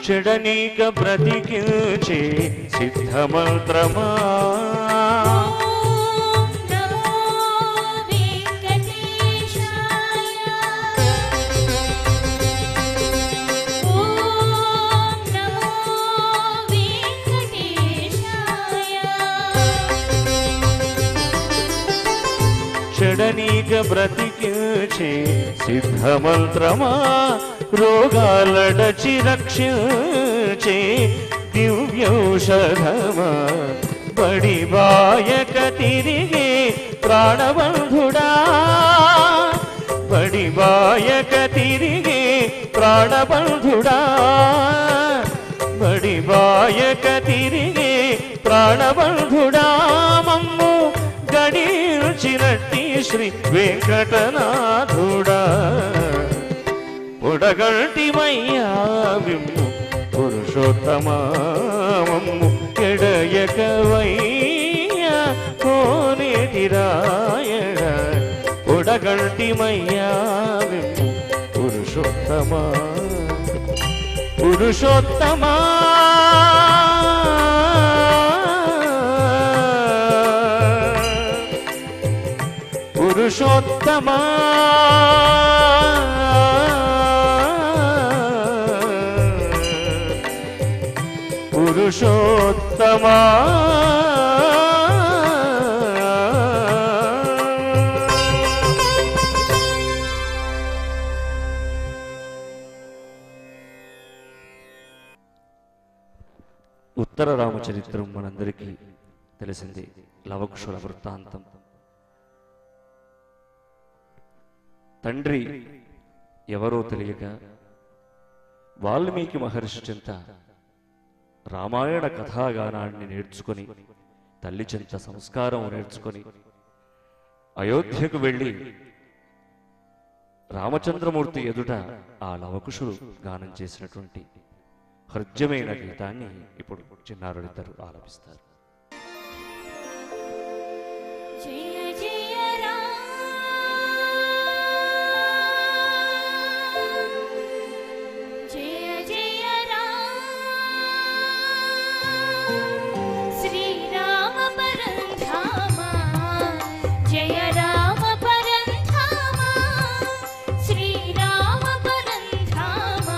S2: చెడనీక బ్రతికించే సిద్ధమంత్రమా
S3: ఓం నమో వెంకటేశాయ ఓం నమో వెంకటేశాయ
S2: చెడనీక బ్రతికించే సిద్ధమంత్రమా రోగాలడచి రక్షించే దివ్యౌషధమా బడి బాయక తిరిగే ప్రాణబంధుడా బడి బాయక తిరిగే ప్రాణబంధుడా బడి బాయక తిరిగే ప్రాణబంధుడా మమ్ము గడిచినట్టి శ్రీ వెంకటనాథుడా పొడగంటిమయ్యా విమ్ము పురుషోత్తమా మమ్ము ఎడయకవయ్యా కోనేటి రాయడ పొడగంటిమయ్యా విమ్ము పురుషోత్తమా పురుషోత్తమా పురుషోత్తమా పురుషోత్తమా ఉత్తర రామచరిత్రం మనందరికీ తెలిసింది. లవకుశుల వృత్తాంతం. తండ్రి ఎవరో తెలియక వాల్మీకి మహర్షి చెంత రామాయణ కథాగానాన్ని నేర్చుకొని, తల్లి చెంత సంస్కారం నేర్చుకొని అయోధ్యకు వెళ్ళి రామచంద్రమూర్తి ఎదుట ఆ లవకుశులు గానం చేసినటువంటి హృద్యమైన గీతాన్ని ఇప్పుడు చిన్నారులిద్దరు ఆలపిస్తారు.
S3: జయ జయ రామ జయ జయ రామ శ్రీరామ పరంధామ జయ రామ పరంధామ శ్రీరామ పరంధామ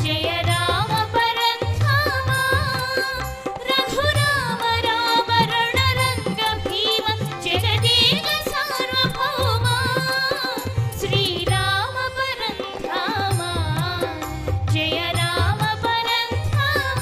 S3: జయ రామ పరంధామ రఘురామ రామ రణరంగ భీమ జగదేక సార్వభౌమ శ్రీరామ పరంధామ జయ రామ పరంధామ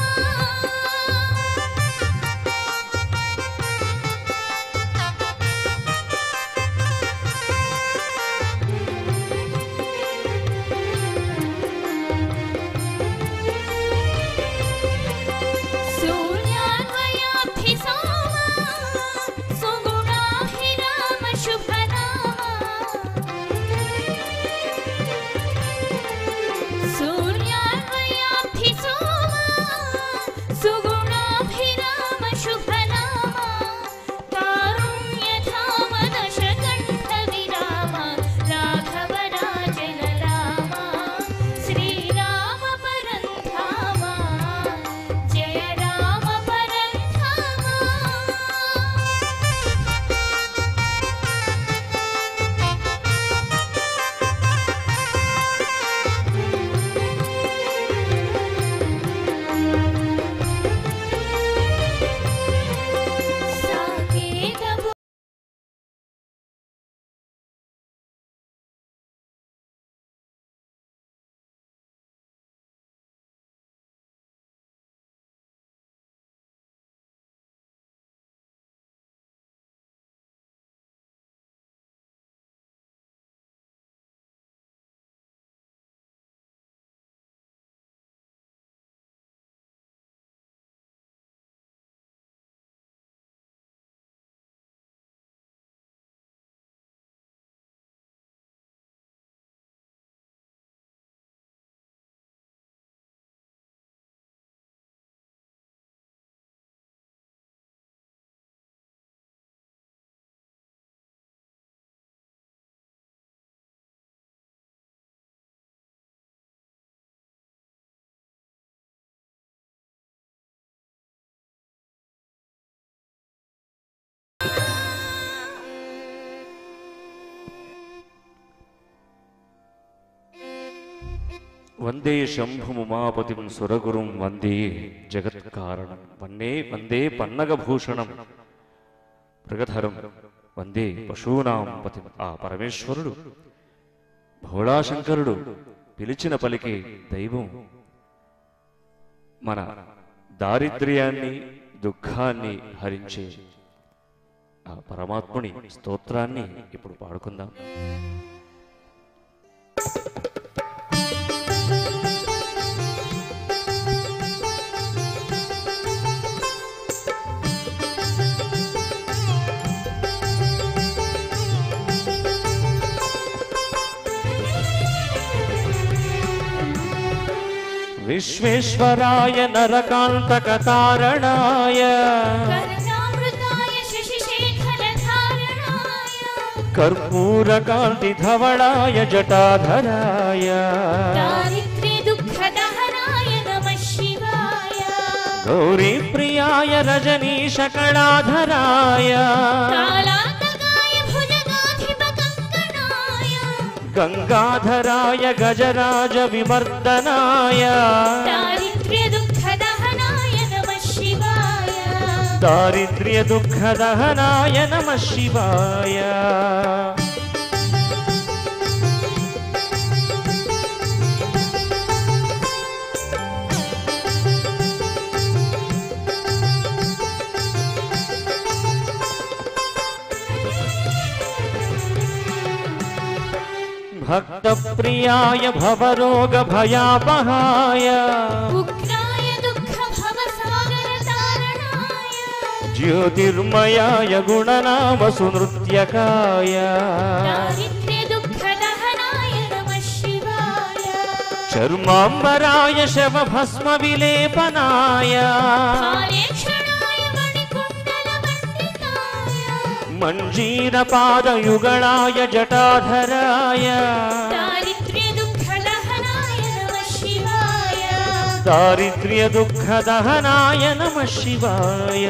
S3: సూర్యాన్వయాభిసామ సుగుణాభిరామ శుభనామ సూర్యాన్వయాభిసామ సుగుణాభిరామ శుభనామ కారుణ్యధామ దశకంఠ విరామ రాఘవ రాజన రామ శ్రీరామ పరంధామ జయ రామ పరంధామ సాకేత
S2: వందే శంభుముమాపతిం సురగురుం వందే జగత్కారణం వన్నే వందే పన్నగభూషణం మృగధరం వందే పశూనాం పతిం. ఆ పరమేశ్వరుడు భోళాశంకరుడు పిలిచిన పలికే దైవం. మన దారిద్ర్యాన్ని దుఃఖాన్ని హరించే ఆ పరమాత్ముని స్తోత్రాన్ని ఇప్పుడు పాడుకుందాం. విశ్వేశ్వరాయ నరకాంతకతారణాయ
S3: కరుణామృతాయ శశిశేఖరధారణాయ
S2: కర్పూరకాంతిధవళాయ జటాధరాయ
S3: దారిద్ర్య దుఃఖదహనాయ నమః శివాయ
S2: గౌరీప్రియాయ రజనీశకళాధరాయ
S3: కాళాంతకాయ భుజగాధిపతాయ
S2: గంగాధరాయ గజరాజ విమర్దనాయ
S3: దారిద్ర్య దుఃఖదహనాయ నమః శివాయ
S2: దారిద్ర్య దుఃఖదహనాయ నమః శివాయ భక్త ప్రియాయ భవరోగ భయాపహాయ
S3: ఉగ్రాయ దుఃఖ భవసాగర తారణాయ
S2: జ్యోతిర్మయాయ గుణనామ సునృత్యకాయ
S3: దారిద్ర్య దుఃఖదహనాయ నమః శివాయ
S2: చర్మాంబరాయ శవభస్మ విలేపనాయ
S3: కాళేక్షణాయ మణికుండల మండితాయ
S2: మంజీరపాదయుగళాయ జటాధరాయ
S3: దారిద్ర్య దుఃఖదహనాయ నమః శివాయ
S2: దారిద్ర్య దుఃఖదహనాయ నమః శివాయ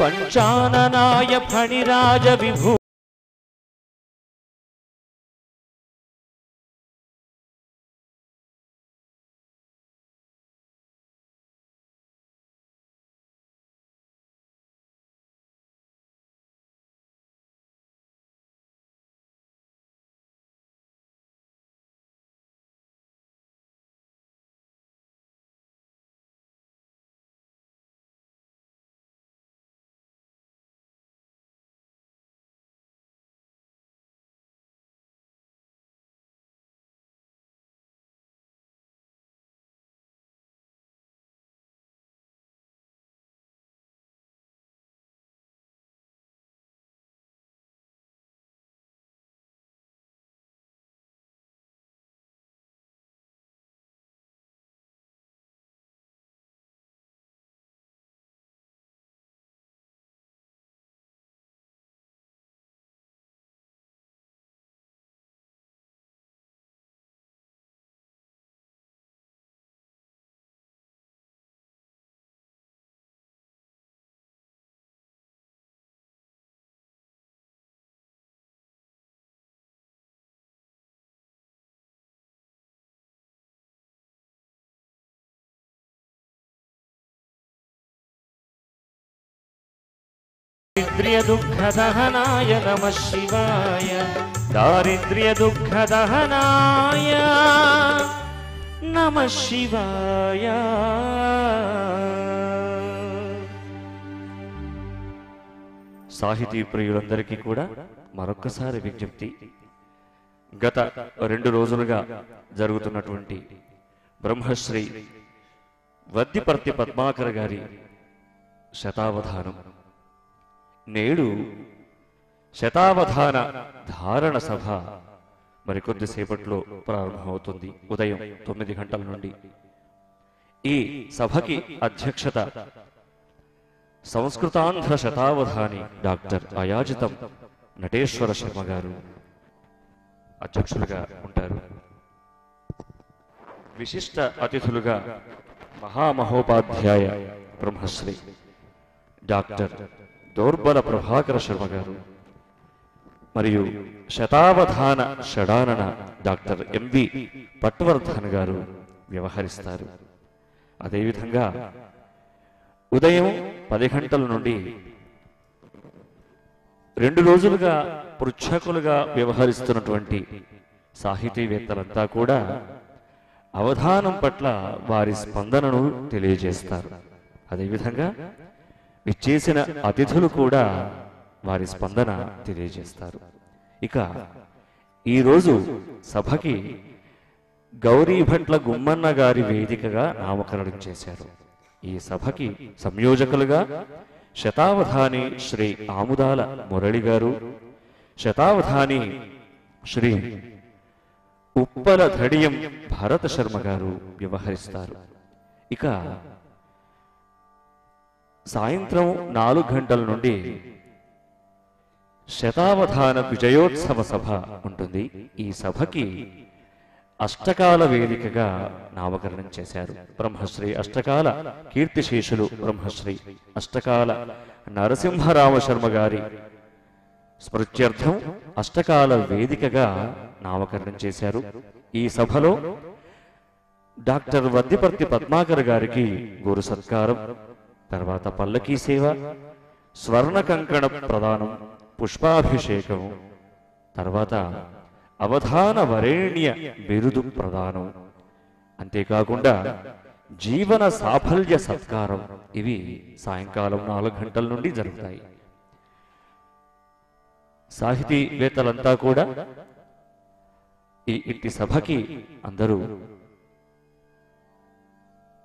S2: పంచాననాయ ఫణిరాజ విభూ దారిద్ర్య దుఃఖదహనాయ నమః శివాయ దారిద్ర్య దుఃఖదహనాయ నమః శివాయ సాహితీ ప్రియులందరికీ కూడా మరొక్కసారి విజ్ఞప్తి. గత 2 రోజులుగా జరుగుతున్నటువంటి బ్రహ్మశ్రీ వద్దిపర్తి పద్మాకర్ గారి శతావధానం, నేడు శతావధాన ధారణ సభ మరికొద్దిసేపట్లో ప్రారంభమవుతుంది. ఉదయం 9 గంటల నుండి ఈ సభకి అధ్యక్షత సంస్కృతాంధ్ర శతావధాని డాక్టర్ అయాజితం నటేశ్వర శర్మ గారు అధ్యక్షులుగా ఉంటారు. విశిష్ట అతిథులుగా మహామహోపాధ్యాయ బ్రహ్మశ్రీ డాక్టర్ దౌర్బల ప్రభాకర శర్మ గారు మరియు శతావధాన షడానన డాక్టర్ ఎంవి పట్వర్ధన్ గారు వ్యవహరిస్తారు. అదేవిధంగా ఉదయం 10 గంటల నుండి 2 రోజులుగా పృచ్ఛకులుగా వ్యవహరిస్తున్నటువంటి సాహితీవేత్తలంతా కూడా అవధానం పట్ల వారి స్పందనను తెలియజేస్తారు. అదేవిధంగా విచ్చేసిన అతిథులు కూడా వారి స్పందన తెలియజేస్తారు. ఇక ఈరోజు సభకి గౌరీభట్ల గుమ్మన్న గారి వేదికగా నామకరణం చేశారు. ఈ సభకి సంయోజకులుగా శతావధాని శ్రీ ఆముదాల మురళి గారు, శతావధాని శ్రీ ఉప్పల ధడియం భరత శర్మ గారు వ్యవహరిస్తారు. ఇక సాయంత్రం 4 గంటల నుండి శతావధాన విజయోత్సవ సభ ఉంటుంది. ఈ సభకి అష్టకాల వేదికగా నామకరణం చేశారు. బ్రహ్మశ్రీ అష్టకాల కీర్తిశేషులు బ్రహ్మశ్రీ అష్టకాల నరసింహరామ శర్మ గారి స్మృత్యర్థం అష్టకాల వేదికగా నామకరణం చేశారు. ఈ సభలో డాక్టర్ వద్దిపర్తి పద్మాకర్ గారికి గురు సత్కారం, తర్వాత పల్లకీ సేవ, స్వర్ణ కంకణ ప్రదానం, పుష్పాభిషేకం, తర్వాత అవధాన వరేణ్య బిరుదు ప్రదానం, అంతేకాకుండా జీవన సాఫల్య సత్కారం ఇవి సాయంకాలం 4 గంటల నుండి జరుగుతాయి. సాహితీవేత్తలంతా కూడా ఇట్టి సభకి అందరూ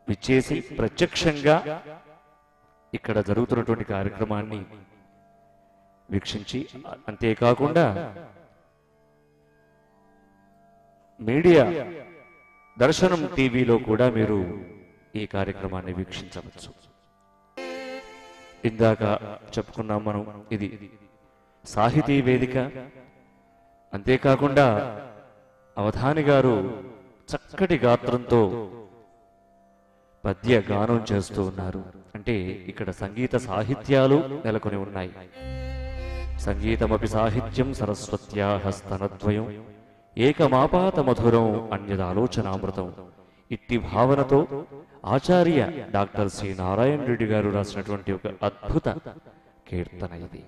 S2: విచ్చేసి ప్రత్యక్షంగా ఇక్కడ జరుగుతున్నటువంటి కార్యక్రమాన్ని వీక్షించి, అంతేకాకుండా మీడియా దర్శనం టీవీలో కూడా మీరు ఈ కార్యక్రమాన్ని వీక్షించవచ్చు. ఇందాక చెప్పుకున్నాం మనం, ఇది సాహితీ వేదిక. అంతేకాకుండా అవధాని గారు చక్కటి గాత్రంతో పద్య గానం చేస్తూ ఉన్నారు. అంటే ఇక్కడ సంగీత సాహిత్యాలు నెలకొని ఉన్నాయి. సంగీతమపి సాహిత్యం సరస్వత్యాః స్తనద్వయం ఏకమాపాత మధురం అన్యదాలోచనామృతం. ఇట్టి భావనతో ఆచార్య డాక్టర్ సి నారాయణ రెడ్డి గారు రాసినటువంటి ఒక అద్భుత కీర్తన ఇది.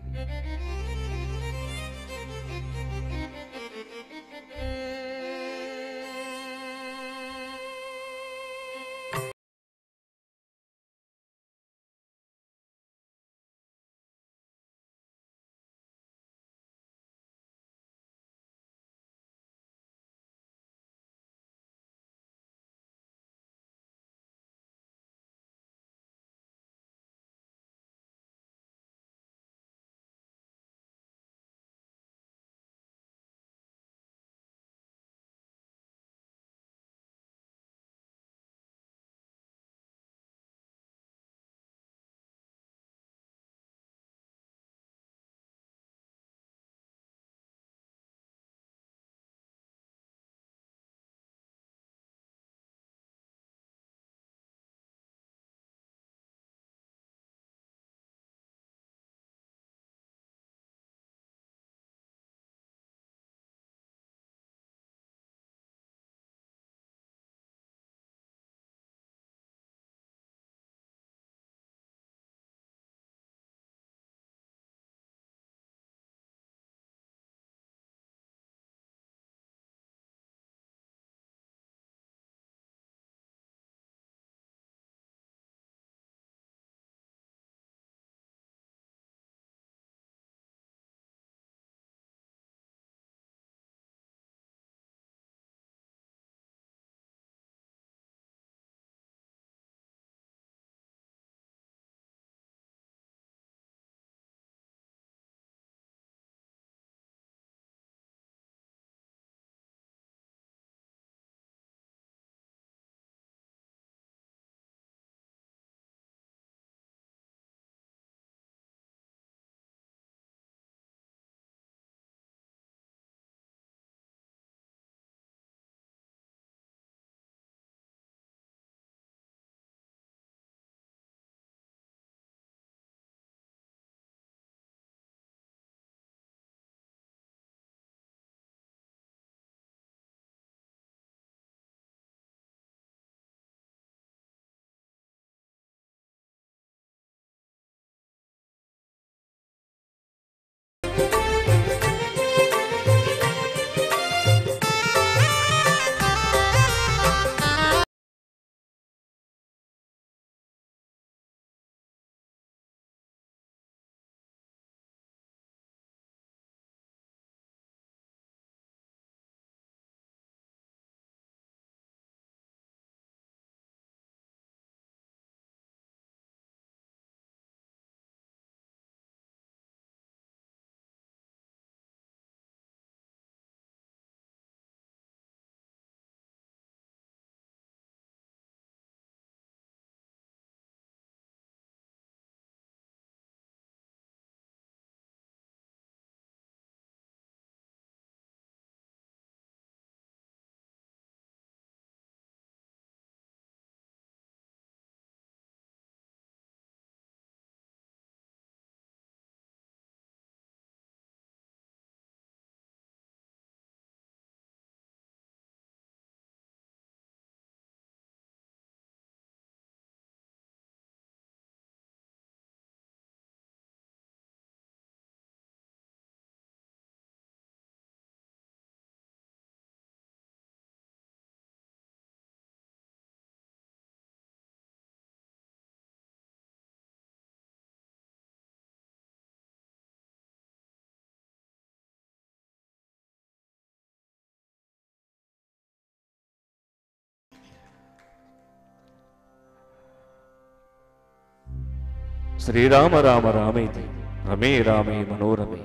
S2: శ్రీరామ రామ రామేతి రమే రామే మనోరమే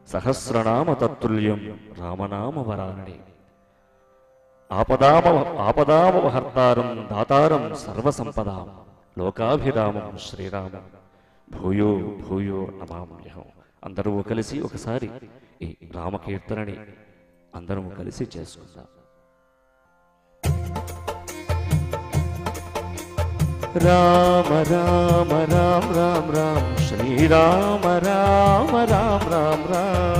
S2: సహస్రనామ తత్తుల్యం రామనామ వరాననే. ఆపదామహర్తారం దాతారం సర్వసంపదాం లోకాభిరామం శ్రీరామం భూయో భూయో నమామ్యహం. అందరూ కలిసి ఒకసారి ఈ రామకీర్తనని అందరము కలిసి చేసుకుందాం. రామ రామ రామ రామ రామ శ్రీరామ రామ రామ రామ రామ.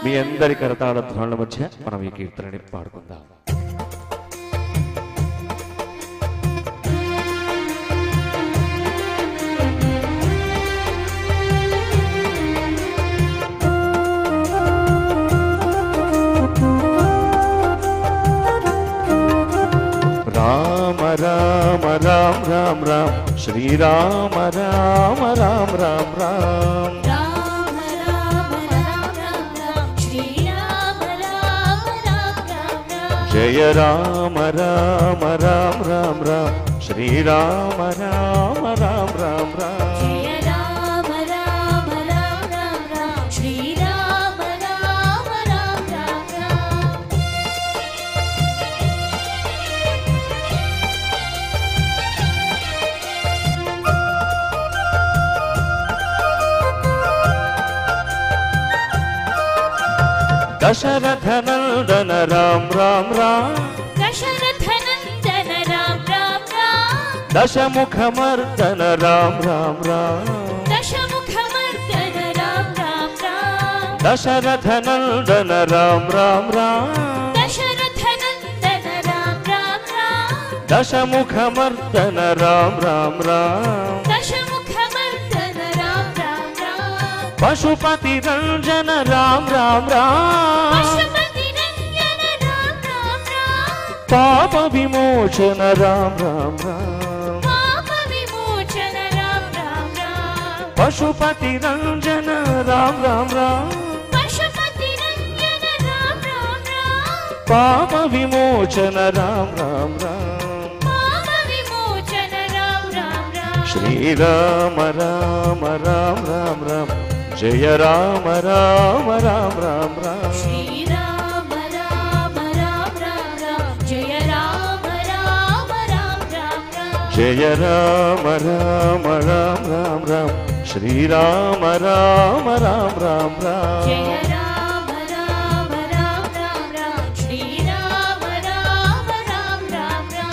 S2: మీ అందరి కరతాళ ధ్వనుల మధ్య మనం ఈ కీర్తనని పాడుకుందాం. రామ రామ రామ రామ రామ శ్రీరామ రామ రామ రామ రామ. జయ రామ రామ రామ రామ రామ శ్రీరామ రామ రామ రామ రామ. దశరథ నందన రామ రామ రామ
S3: దశరథ నందన రామ రామ రామ
S2: దశముఖమర్దన రామ రామ రామ
S3: దశముఖమర్దన రామ రామ రామ
S2: దశరథ నందన రామ రామ రామ
S3: దశరథ నందన రామ రామ రామ
S2: దశముఖమర్దన రామ రామ రామ
S3: దశముఖమర్దన రామ రామ రామ
S2: పశుపతి రంజన రామ రామ రామ
S3: పశుపతి రంజన రామ రామ రామ
S2: పాప విమోచన రామ రామ రామ
S3: పాప విమోచన రామ రామ రామ
S2: పశుపతి రంజన రామ రామ రామ
S3: పశుపతి రంజన రామ రామ రామ
S2: పాప విమోచన రామ రామ రామ.
S3: పాప విమోచన రామ రామ రామ
S2: శ్రీరామ రామ రామ రామ రామ జయ రామ రామ రామ రామ రామ.
S3: శ్రీరామ రామ రామ రామ జయ రామ రామ రామ రామ
S2: జయ రామ రామ రామ రామ రామ శ్రీరామ రామ రామ రామ రామ.
S3: జయ రామ రామ రామ రామ శ్రీరామ రామ రామ రామ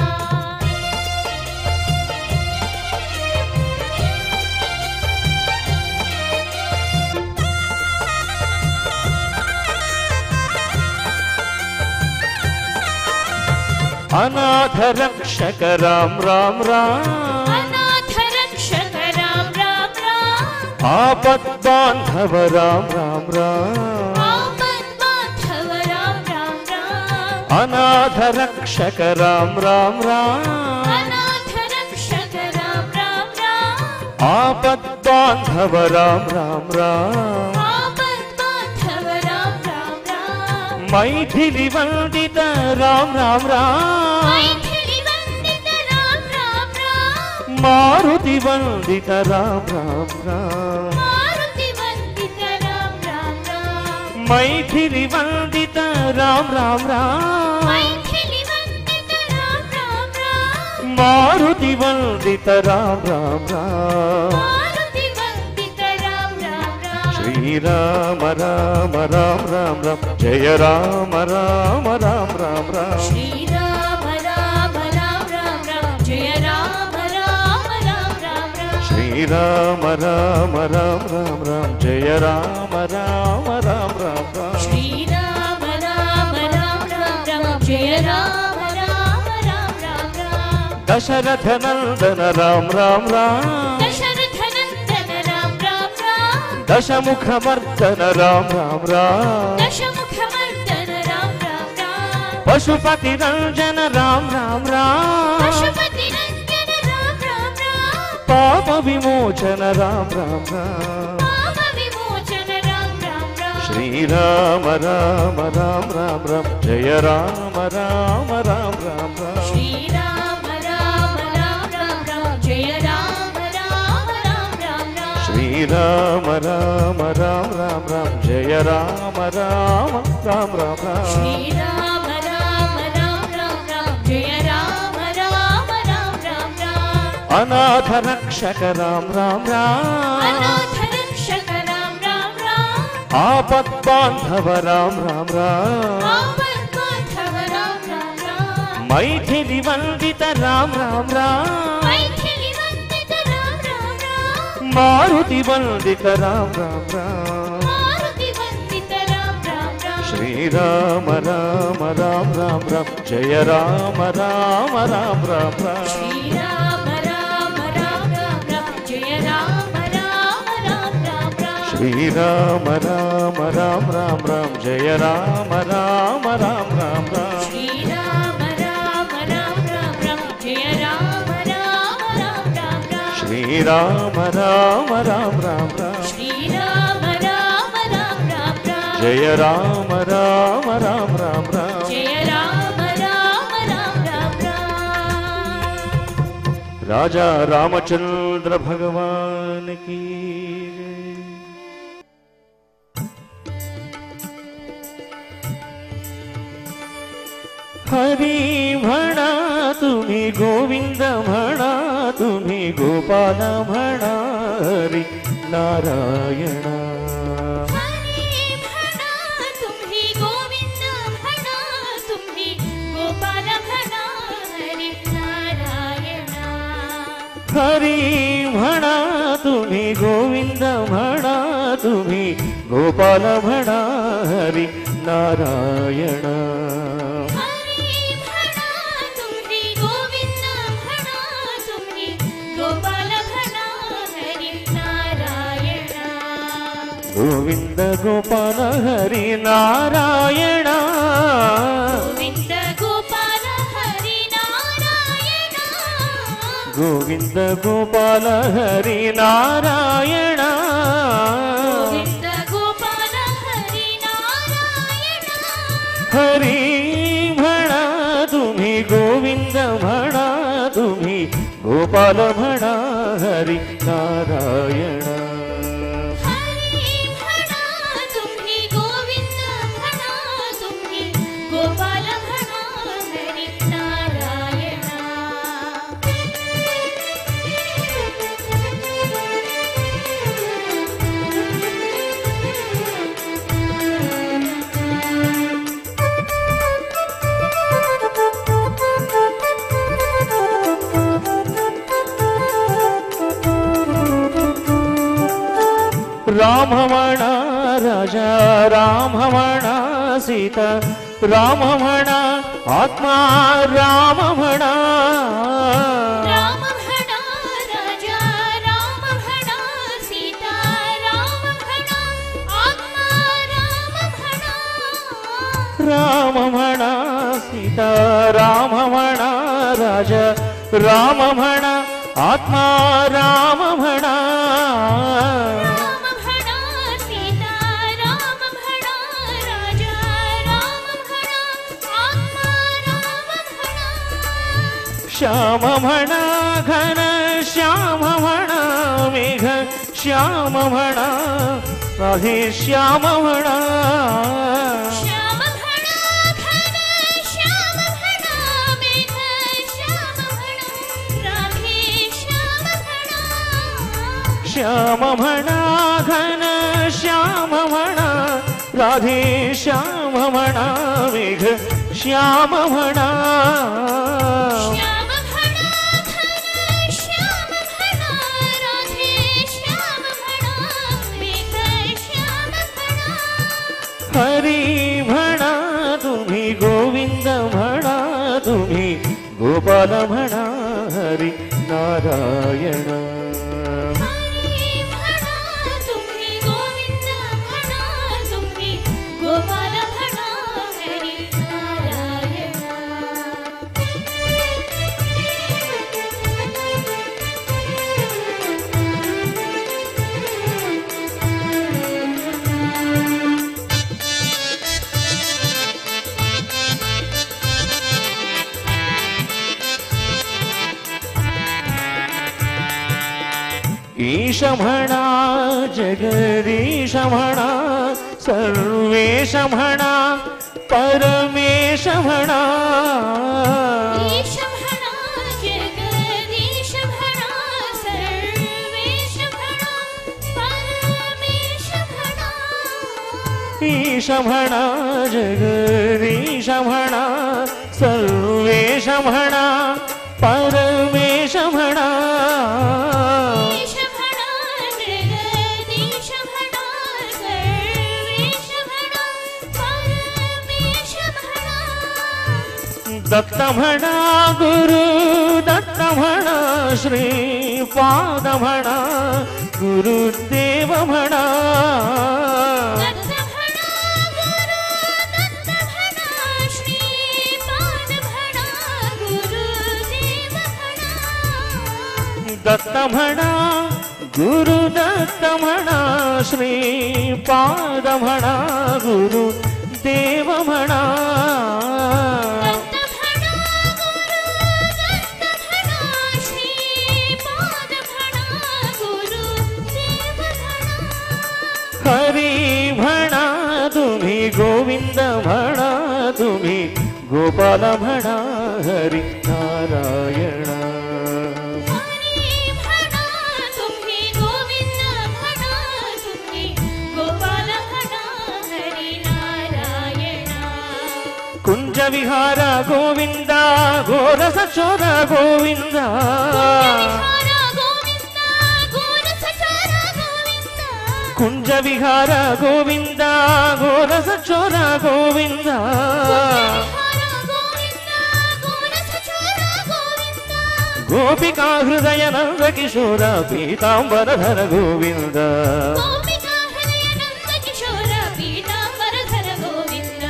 S2: అనాథ రక్షక రామ రామ రామ
S3: అనాథ రక్షక రామ రామ రామ
S2: ఆపద్బాంధవ రామ రామ రామ
S3: ఆపద్బాంధవ రామ రామ రామ
S2: అనాథ రక్షక రామ రామ రామ
S3: అనాథ రక్షక రామ రామ రామ
S2: ఆపద్బాంధవ రామ రామ రామ
S3: ఆపద్బాంధవ రామ రామ రామ
S2: మైథిలి వందిత రామ రామ రామ
S3: మైథిలి వందిత రామ రామ రామ
S2: మారుతి వందిత రామ రామ రామ
S3: మారుతి వందిత రామ రామ రామ
S2: మైథిలి వందిత రామ రామ రామ
S3: మైథిలి వందిత రామ రామ రామ
S2: మారుతి వందిత రామ రామ రామ.
S3: మారుతి వందిత రామ రామ రామ
S2: శ్రీరామ రామ రామ రామ రామ జయ రామ రామ రామ రామ రామ.
S3: శ్రీరామ రామ రామ రామ జయ రామ రామ రామ రామ
S2: శ్రీరామ రామ రామ రామ రామ జయ రామ రామ రామ రామ రామ.
S3: శ్రీరామ రామ రామ రామ జయ రామ రామ రామ రామ
S2: దశరథ నందన రామ రామ రామ
S3: దశరథ నందన రామ రామ రామ
S2: దశముఖమర్దన రామ రామ రామ
S3: దశముఖమర్దన రామ రామ రామ
S2: పశుపతి రంజన రామ రామ రామ
S3: పశుపతి రంజన రామ రామ రామ
S2: పాప విమోచన రామ రామ రామ.
S3: పాప విమోచన రామ రామ రామ
S2: శ్రీరామ రామ రామ రామ రామ జయ రామ రామ రామ రామ రామ.
S3: శ్రీరామ రామ రామ రామ జయ రామ రామ రామ
S2: శ్రీరామ రామ రామ రామ రామ జయ రామ రామ రామ రామ రామ
S3: శ్రీరామ రామ రామ రామ రామ జయ రామ రామ రామ రామ రామ
S2: అనాథ రక్షక రామ రామ రామ
S3: అనాథ రక్షక రామ రామ రామ
S2: ఆపత్ బాంధవ రామ రామ రామ
S3: ఆపద్బాంధవ రామ రామ రామ
S2: మైథిలి వందిత రామ రామ రామ
S3: మైథిలి వందిత రామ రామ రామ
S2: మారుతి వందిత రామ రామ రామ
S3: మారుతి వందిత రామ రామ రామ
S2: శ్రీరామ రామ రామ రామ రామ జయ రామ రామ రామ రామ రామ
S3: శ్రీరామ రామ రామ రామ రామ జయ రామ రామ రామ రామ రామ
S2: శ్రీరామ రామ రామ రామ రామ జయ రామ రామ రామ రామ రామ
S3: శ్రీరామ రామ రామ రామ రామ జయ రామ రామ రామ రామ రామ
S2: శ్రీరామ రామ రామ రామ రామ
S3: శ్రీరామ రామ రామ రామ రామ
S2: జయ రామ రామ రామ రామ రామ
S3: జయ రామ రామ రామ రామ రామ
S2: రాజా రామచంద్ర భగవాన్ की हरी म्हणा तुम्ही गोविंद म्हणा तुम्ही गोपाल म्हणा हरी नारायण
S3: हरी म्हणा तुम्ही गोविंद म्हणा तुम्ही गोपाल म्हणा हरी नारायण
S2: हरी म्हणा तुम्ही गोविंद म्हणा तुम्ही गोपाल म्हणा हरी नारायण
S3: हरी म्हणा तुम्ही गोविंद म्हणा तुम्ही गोपाल म्हणा हरी नारायण
S2: गोविंद गोपाल हरी नारायण
S3: गोविंद गोपाल हरी नारायण
S2: गोविंद गोपाल हरी नारायण
S3: गोविंद गोपाल हरी नारायण
S2: हरी म्हणा तुम्ही गोविंद म्हणा तुम्ही गोपाल म्हणा हरी नारायण
S3: हरी म्हणा तुम्ही गोविंद म्हणा तुम्ही गोपाल म्हणा हरी नारायण
S2: राम म्हणा राजा राम म्हणा सीता राम म्हणा आत्मा राम म्हणा
S3: राम म्हणा राजा राम म्हणा सीता राम म्हणा आत्मा राम म्हणा
S2: राम म्हणा सीता राम म्हणा राजा राम म्हणा आत्मा राम म्हणा
S3: राम म्हणा सीता राम म्हणा राजा राम म्हणा आत्मा राम म्हणा
S2: श्याम म्हणा घन श्याम म्हणा मेघ श्याम म्हणा राधे श्याम म्हणा
S3: श्याम म्हणा घन श्याम म्हणा मेघ श्याम म्हणा राधे श्याम म्हणा
S2: श्याम म्हणा घन श्याम म्हणा राधे श्याम म्हणा मेघ श्याम म्हणा
S3: श्याम म्हणा घन श्याम म्हणा राधे श्याम म्हणा मेघ श्याम म्हणा
S2: हरी म्हणा तुम्ही गोविंद म्हणा तुम्ही गोपाल म्हणा हरी नारायण
S3: हरी म्हणा तुम्ही गोविंद म्हणा तुम्ही गोपाल म्हणा हरी नारायण
S2: ईश म्हणा जगदीश म्हणा सर्वेश म्हणा परमेश म्हणा
S3: ईश म्हणा जगदीश म्हणा सर्वेश म्हणा परमेश म्हणा
S2: ईश म्हणा जगदीश म्हणा सर्वेश म्हणा परमेश म्हणा
S3: ईश म्हणा जगदीश म्हणा सर्वेश म्हणा परमेश म्हणा
S2: दत्त म्हणा गुरु दत्त म्हणा श्रीपाद म्हणा गुरुदेव म्हणा
S3: दत्त म्हणा गुरु दत्त म्हणा श्रीपाद म्हणा गुरुदेव म्हणा
S2: दत्त म्हणा गुरु दत्त म्हणा श्रीपाद म्हणा गुरुदेव म्हणा
S3: दत्त म्हणा गुरु दत्त म्हणा श्रीपाद म्हणा गुरुदेव म्हणा
S2: हरी म्हणा तुम्ही गोविंद म्हणा तुम्ही गोपाल म्हणा हरी नारायण
S3: हरी म्हणा तुम्ही गोविंद म्हणा तुम्ही गोपाल म्हणा हरी नारायण
S2: कुंज विहार गोविंदा घोरस चोर गोविंदा
S3: विहार गोविंद गोरस चोर गोविंद
S2: कुंज विहार गोविंदा घोरस चोर गोविंदा
S3: विहार गोविंद गोरस चोर गोविंद
S2: गोपिका हृदय नंद किशोर पीतांबरधर गोविंद
S3: गोपिका हृदय नंद किशोर पीतांबरधर गोविंद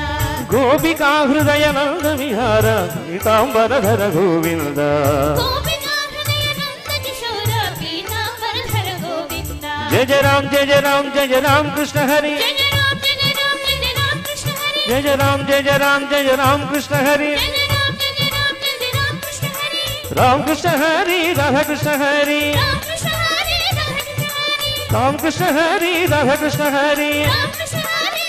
S2: गोपिका हृदय नंद विहार पीतांबरधर गोविंद
S3: गोपिका हृदय नंद किशोर पीतांबरधर गोविंद
S2: जय जय राम जय जय राम जय जय राम कृष्ण हरि
S3: जय जय राम जय जय राम जय जय राम कृष्ण हरि
S2: जय जय राम जय जय राम जय जय राम कृष्ण हरि
S3: जय जय राम जय जय राम जय जय राम कृष्ण हरि
S2: राम कृष्ण हरि राधा कृष्ण हरि
S3: राम कृष्ण हरि राधा कृष्ण हरि
S2: राम कृष्ण हरि राधा कृष्ण हरि
S3: राम कृष्ण हरि राधा कृष्ण हरि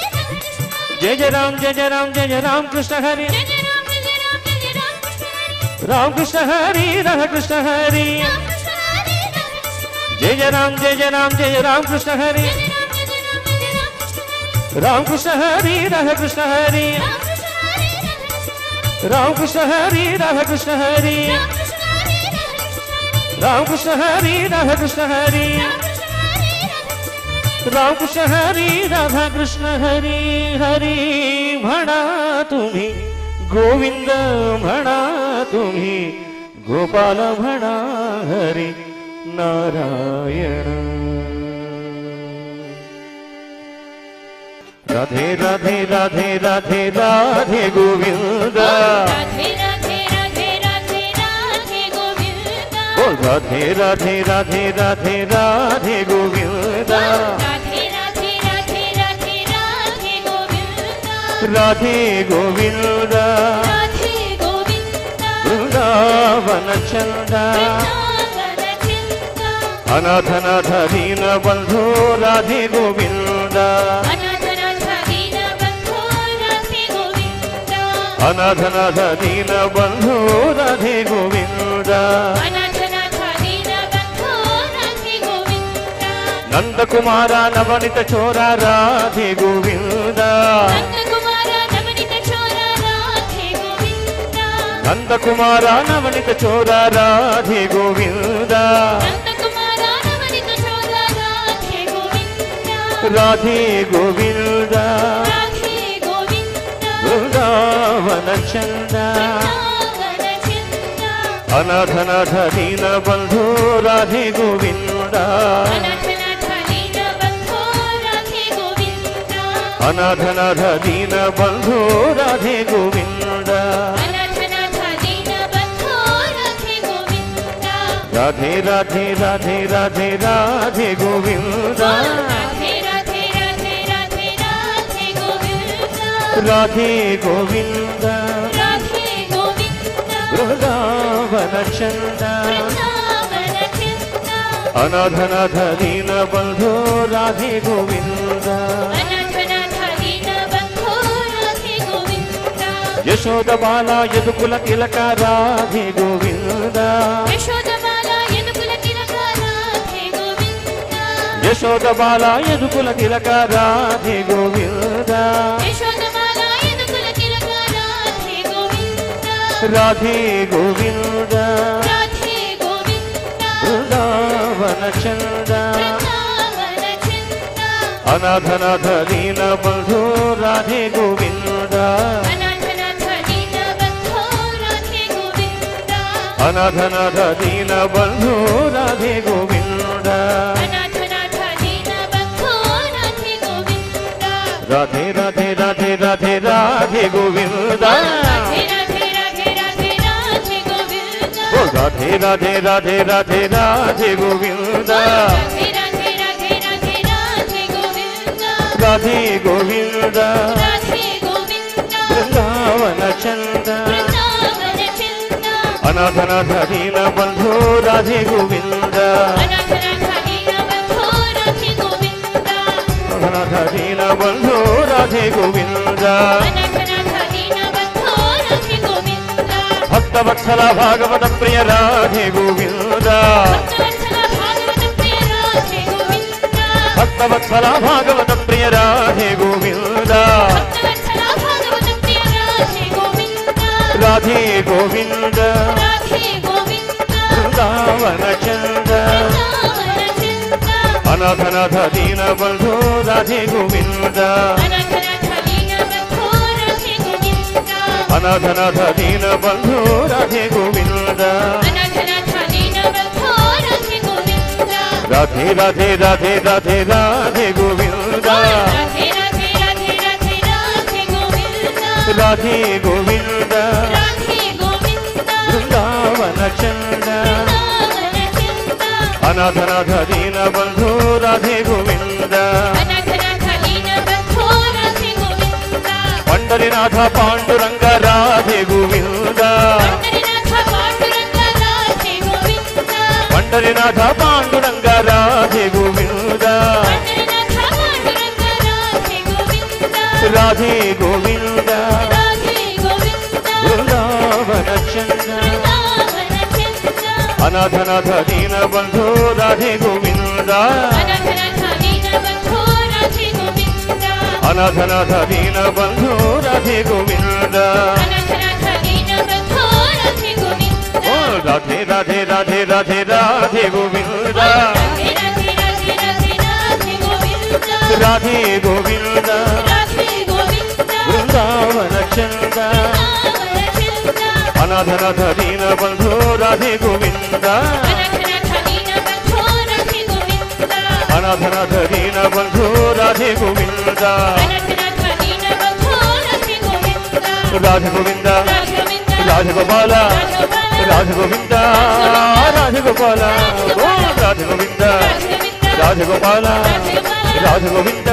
S2: जय जय राम जय जय राम जय जय राम कृष्ण हरि
S3: जय जय राम जय जय राम जय जय राम कृष्ण हरि
S2: राम कृष्ण हरि राधा कृष्ण हरि
S3: राम कृष्ण हरि राधा कृष्ण हरि
S2: जय जय राम जय जय राम जय जय राम कृष्ण हरि
S3: जय जय राम जय जय राम जय जय राम कृष्ण हरि
S2: राम कृष्ण हरि राधा कृष्ण हरि
S3: राम कृष्ण हरि राधा कृष्ण हरि
S2: राम कृष्ण हरि राधा कृष्ण हरि
S3: राम कृष्ण हरि राधा
S2: राम कृष्ण हरि राधा
S3: कृष्ण हरि
S2: कृष्ण हरि हरि म्हणा तुम्ही गोविंद म्हणा तुम्ही गोपाल म्हणा हरि नारायण राधे राधे राधे राधे राधे गोविंद
S3: राधे राधे राधे राधे राधे गोविंद
S2: बोल राधे राधे राधे राधे राधे गोविंद
S3: राधे राधे राधे राधे राधे गोविंद
S2: राधे गोविंद
S3: राधे गोविंद
S2: वृंदावन चंद
S3: वृंदावन चिंत
S2: अनाथनाथ दीन बंधु राधे गोविंद
S3: अनाथनाथ दीन बंधो राधे गोविंद
S2: अनाथनाथ दीन बंधु राधे गोविंद
S3: अनाथनाथ दीन बंधो राधे गोविंद
S2: नंद कुमार नवनीत चोरा राधे गोविंद
S3: नंदकुमार नवनीत चोर राधे गोविंद
S2: नंद कुमार नवनीत चोरा राधे गोविंद
S3: नंदकुमार नवनीत चोर राधे गोविंद
S2: राधे गोविंद
S3: राधे गोविंद
S2: वृंदावन चंद
S3: वृंदावन चिंत
S2: अनाथनाथ दीन बंधु राधे गोविंद
S3: अनाथनाथ दीन बंधो राधे गोविंद
S2: अनाथनाथ दीन बंधु राधे गोविंद
S3: अनाथनाथ दीन बंधो राधे गोविंद
S2: राधे राधे राधे राधे राधे गोविंद
S3: राधे राधे राधे राधे राधे गोविंद
S2: राधे गोविंद
S3: राधे गोविंद
S2: वृंदावन चंद
S3: वृंदावन चिंत
S2: अनाथनाथ दीन बंधो राधे गोविंद यशोद बाला यदुकुल तिलक राधे गोविंद यशोद बाला यदुकुल तिलक राधे गोविंद यशोद बाला यदुकुल तिलक राधे गोविंद राधे गोविंद वृंदावन चंद अनाथनाथ दीन बंधो राधे गोविंद अनाथनाथ दीन बंधो राधे गोविंद राधे राधे राधे राधे राधे गोविंद राधे राधे राधे राधे राधे गोविंद राधे गोविंद वृंदावन चंद अनाथनाथ दीन बंधो राधे गोविंद अनाथ दीन बंधो राधे गोविंद भक्त वत्सल भागवत प्रिय राधे गोविंद भक्त वत्सल भागवत प्रिय राधे गोविंद राधे गोविंद वृंदावन चंद अनाथनाथ दीन बंधो राधे गोविंद अनाथनाथ दीन बंधो राधे गोविंद राधे राधे राधे राधे राधे गोविंद राधे गोविंद वृंदावन चंद अनाथनाथ दीन बंधो राधे गोविंद पंडरीनाथ पांडुरंग राधे गोविंद पंडरीनाथ पांडुरंग राधे गोविंद राधे गोविंद वृंदावन चंद अनाथनाथ दीन बंधो राधे गोविंद अनाथनाथ दीन बंधो राधे गोविंद राधे राधे राधे राधे राधे गोविंद राधे गोविंद वृंदावन चंद अनाथनाथ दीन बंधो राधे गोविंद अनाथनाथ दीन बंधो राधे गोविंद राधे गोविंद राधे गोपाल राधे गोविंद राधे गोपाल राधे गोविंद राधे गोपाल राधे गोविंद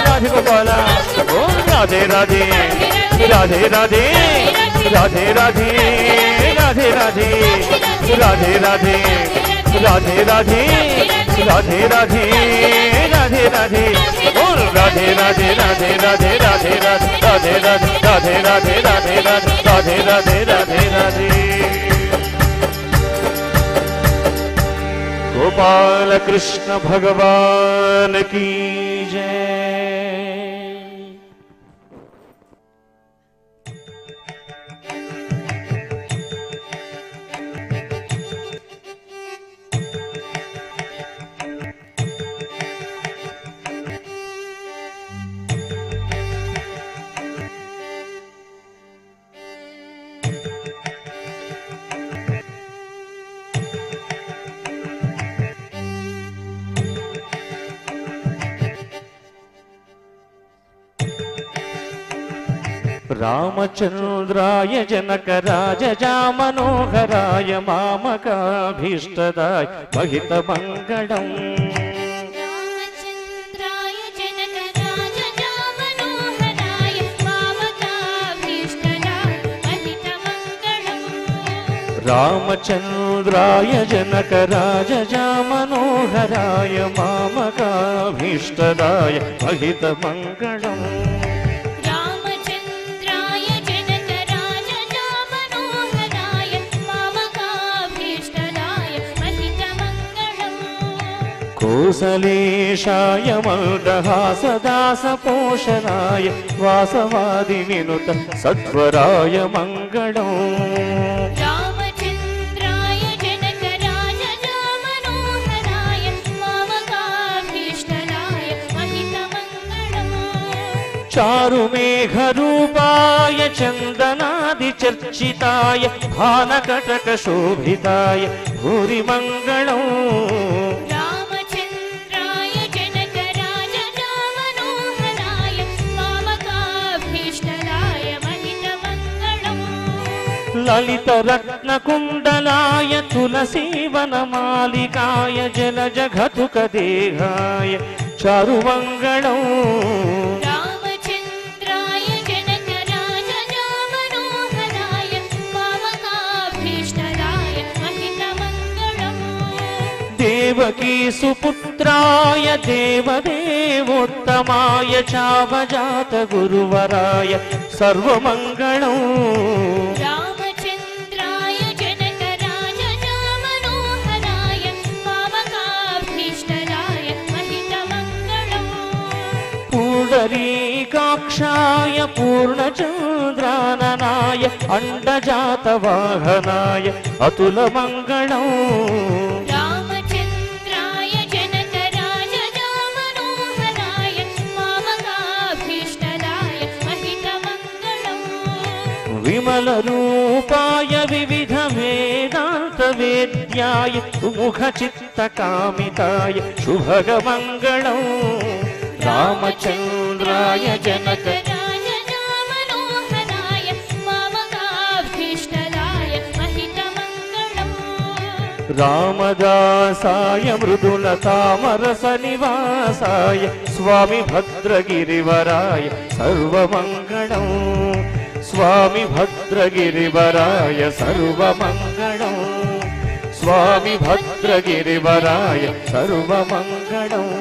S2: राधे गोपाल राधे राधे राधे राधे राधे राधे राधे राधे राधे राधे राधे राधे राधे राधे राधे राधे बोल राधे राधे राधे राधे राधे राधे राधे राधे राधे राधे राधे राधे राधे राधे गोपाल कृष्ण भगवान की जय। रामचंद्राय जनक राजजा मनोहराय मामकाभीष्टदाय महित मंगलम्
S3: रामचंद्राय जनक राजजा मनोहराय मामकाभीष्टदाय महित मंगलम्
S2: रामचन्द्राय जनकराजजामनोहराय मामकाभीष्टदाय महितमङ्गलम्
S3: रामचन्द्राय जनकराजजामनोहराय मामकाभीष्टदाय महितमङ्गलम्
S2: कोसलेशाय मन्दहासदासपोषणाय वासवादिविनुत सत्वराय मङ्गलम्
S3: रामचन्द्राय जनकराजजामनोहराय मामकाभीष्टदाय महितमङ्गलम्
S2: चारुमेघरूपाय चन्दनादिचर्चिताय भानकटकशोभिताय भूरिमङ्गलम्
S3: रामचन्द्राय जनकराजजामनोहराय मामकाभीष्टदाय महितमङ्गलम्
S2: ललितरत्नकुण्डलाय तुलसीवनमालिकाय जलजघतुकदेहाय चारुमङ्गलम्
S3: रामचन्द्राय जनकराजजामनोहराय मामकाभीष्टदाय महितमङ्गलम्
S2: देवकी सुपुत्राय देवदेवोत्तमाय चावजातगुरुवराय सर्वमङ्गलम्
S3: रामचन्द्राय जनकराजजामनोहराय मामकाभीष्टदाय महितमङ्गलम्
S2: पुण्डरीकाक्षाय पूर्णचन्द्राननाय अण्डजातवाहनाय अतुलमङ्गलम्
S3: रामचन्द्राय जनकराजजामनोहराय मामकाभीष्टदाय महितमङ्गलम्
S2: विमलरूपाय विविधवेदान्तवेद्याय सुमुखचित्तकामिताय शुभगमङ्गलम् रामचन्द्राय जनक
S3: राजजामनोहराय मामकाभीष्टदाय महितमङ्गलम्
S2: रामदासाय मृदुलतामरसनिवासाय स्वामी भद्रगिरिवराय सर्वमङ्गलम् स्वामी भद्रगिरिवराय सर्वमङ्गलम् स्वामी भद्रगिरिवराय सर्वमङ्गलम्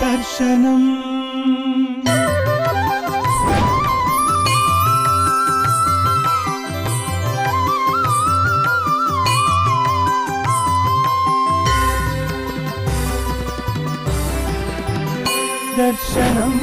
S1: दर्शनम् दर्शनम्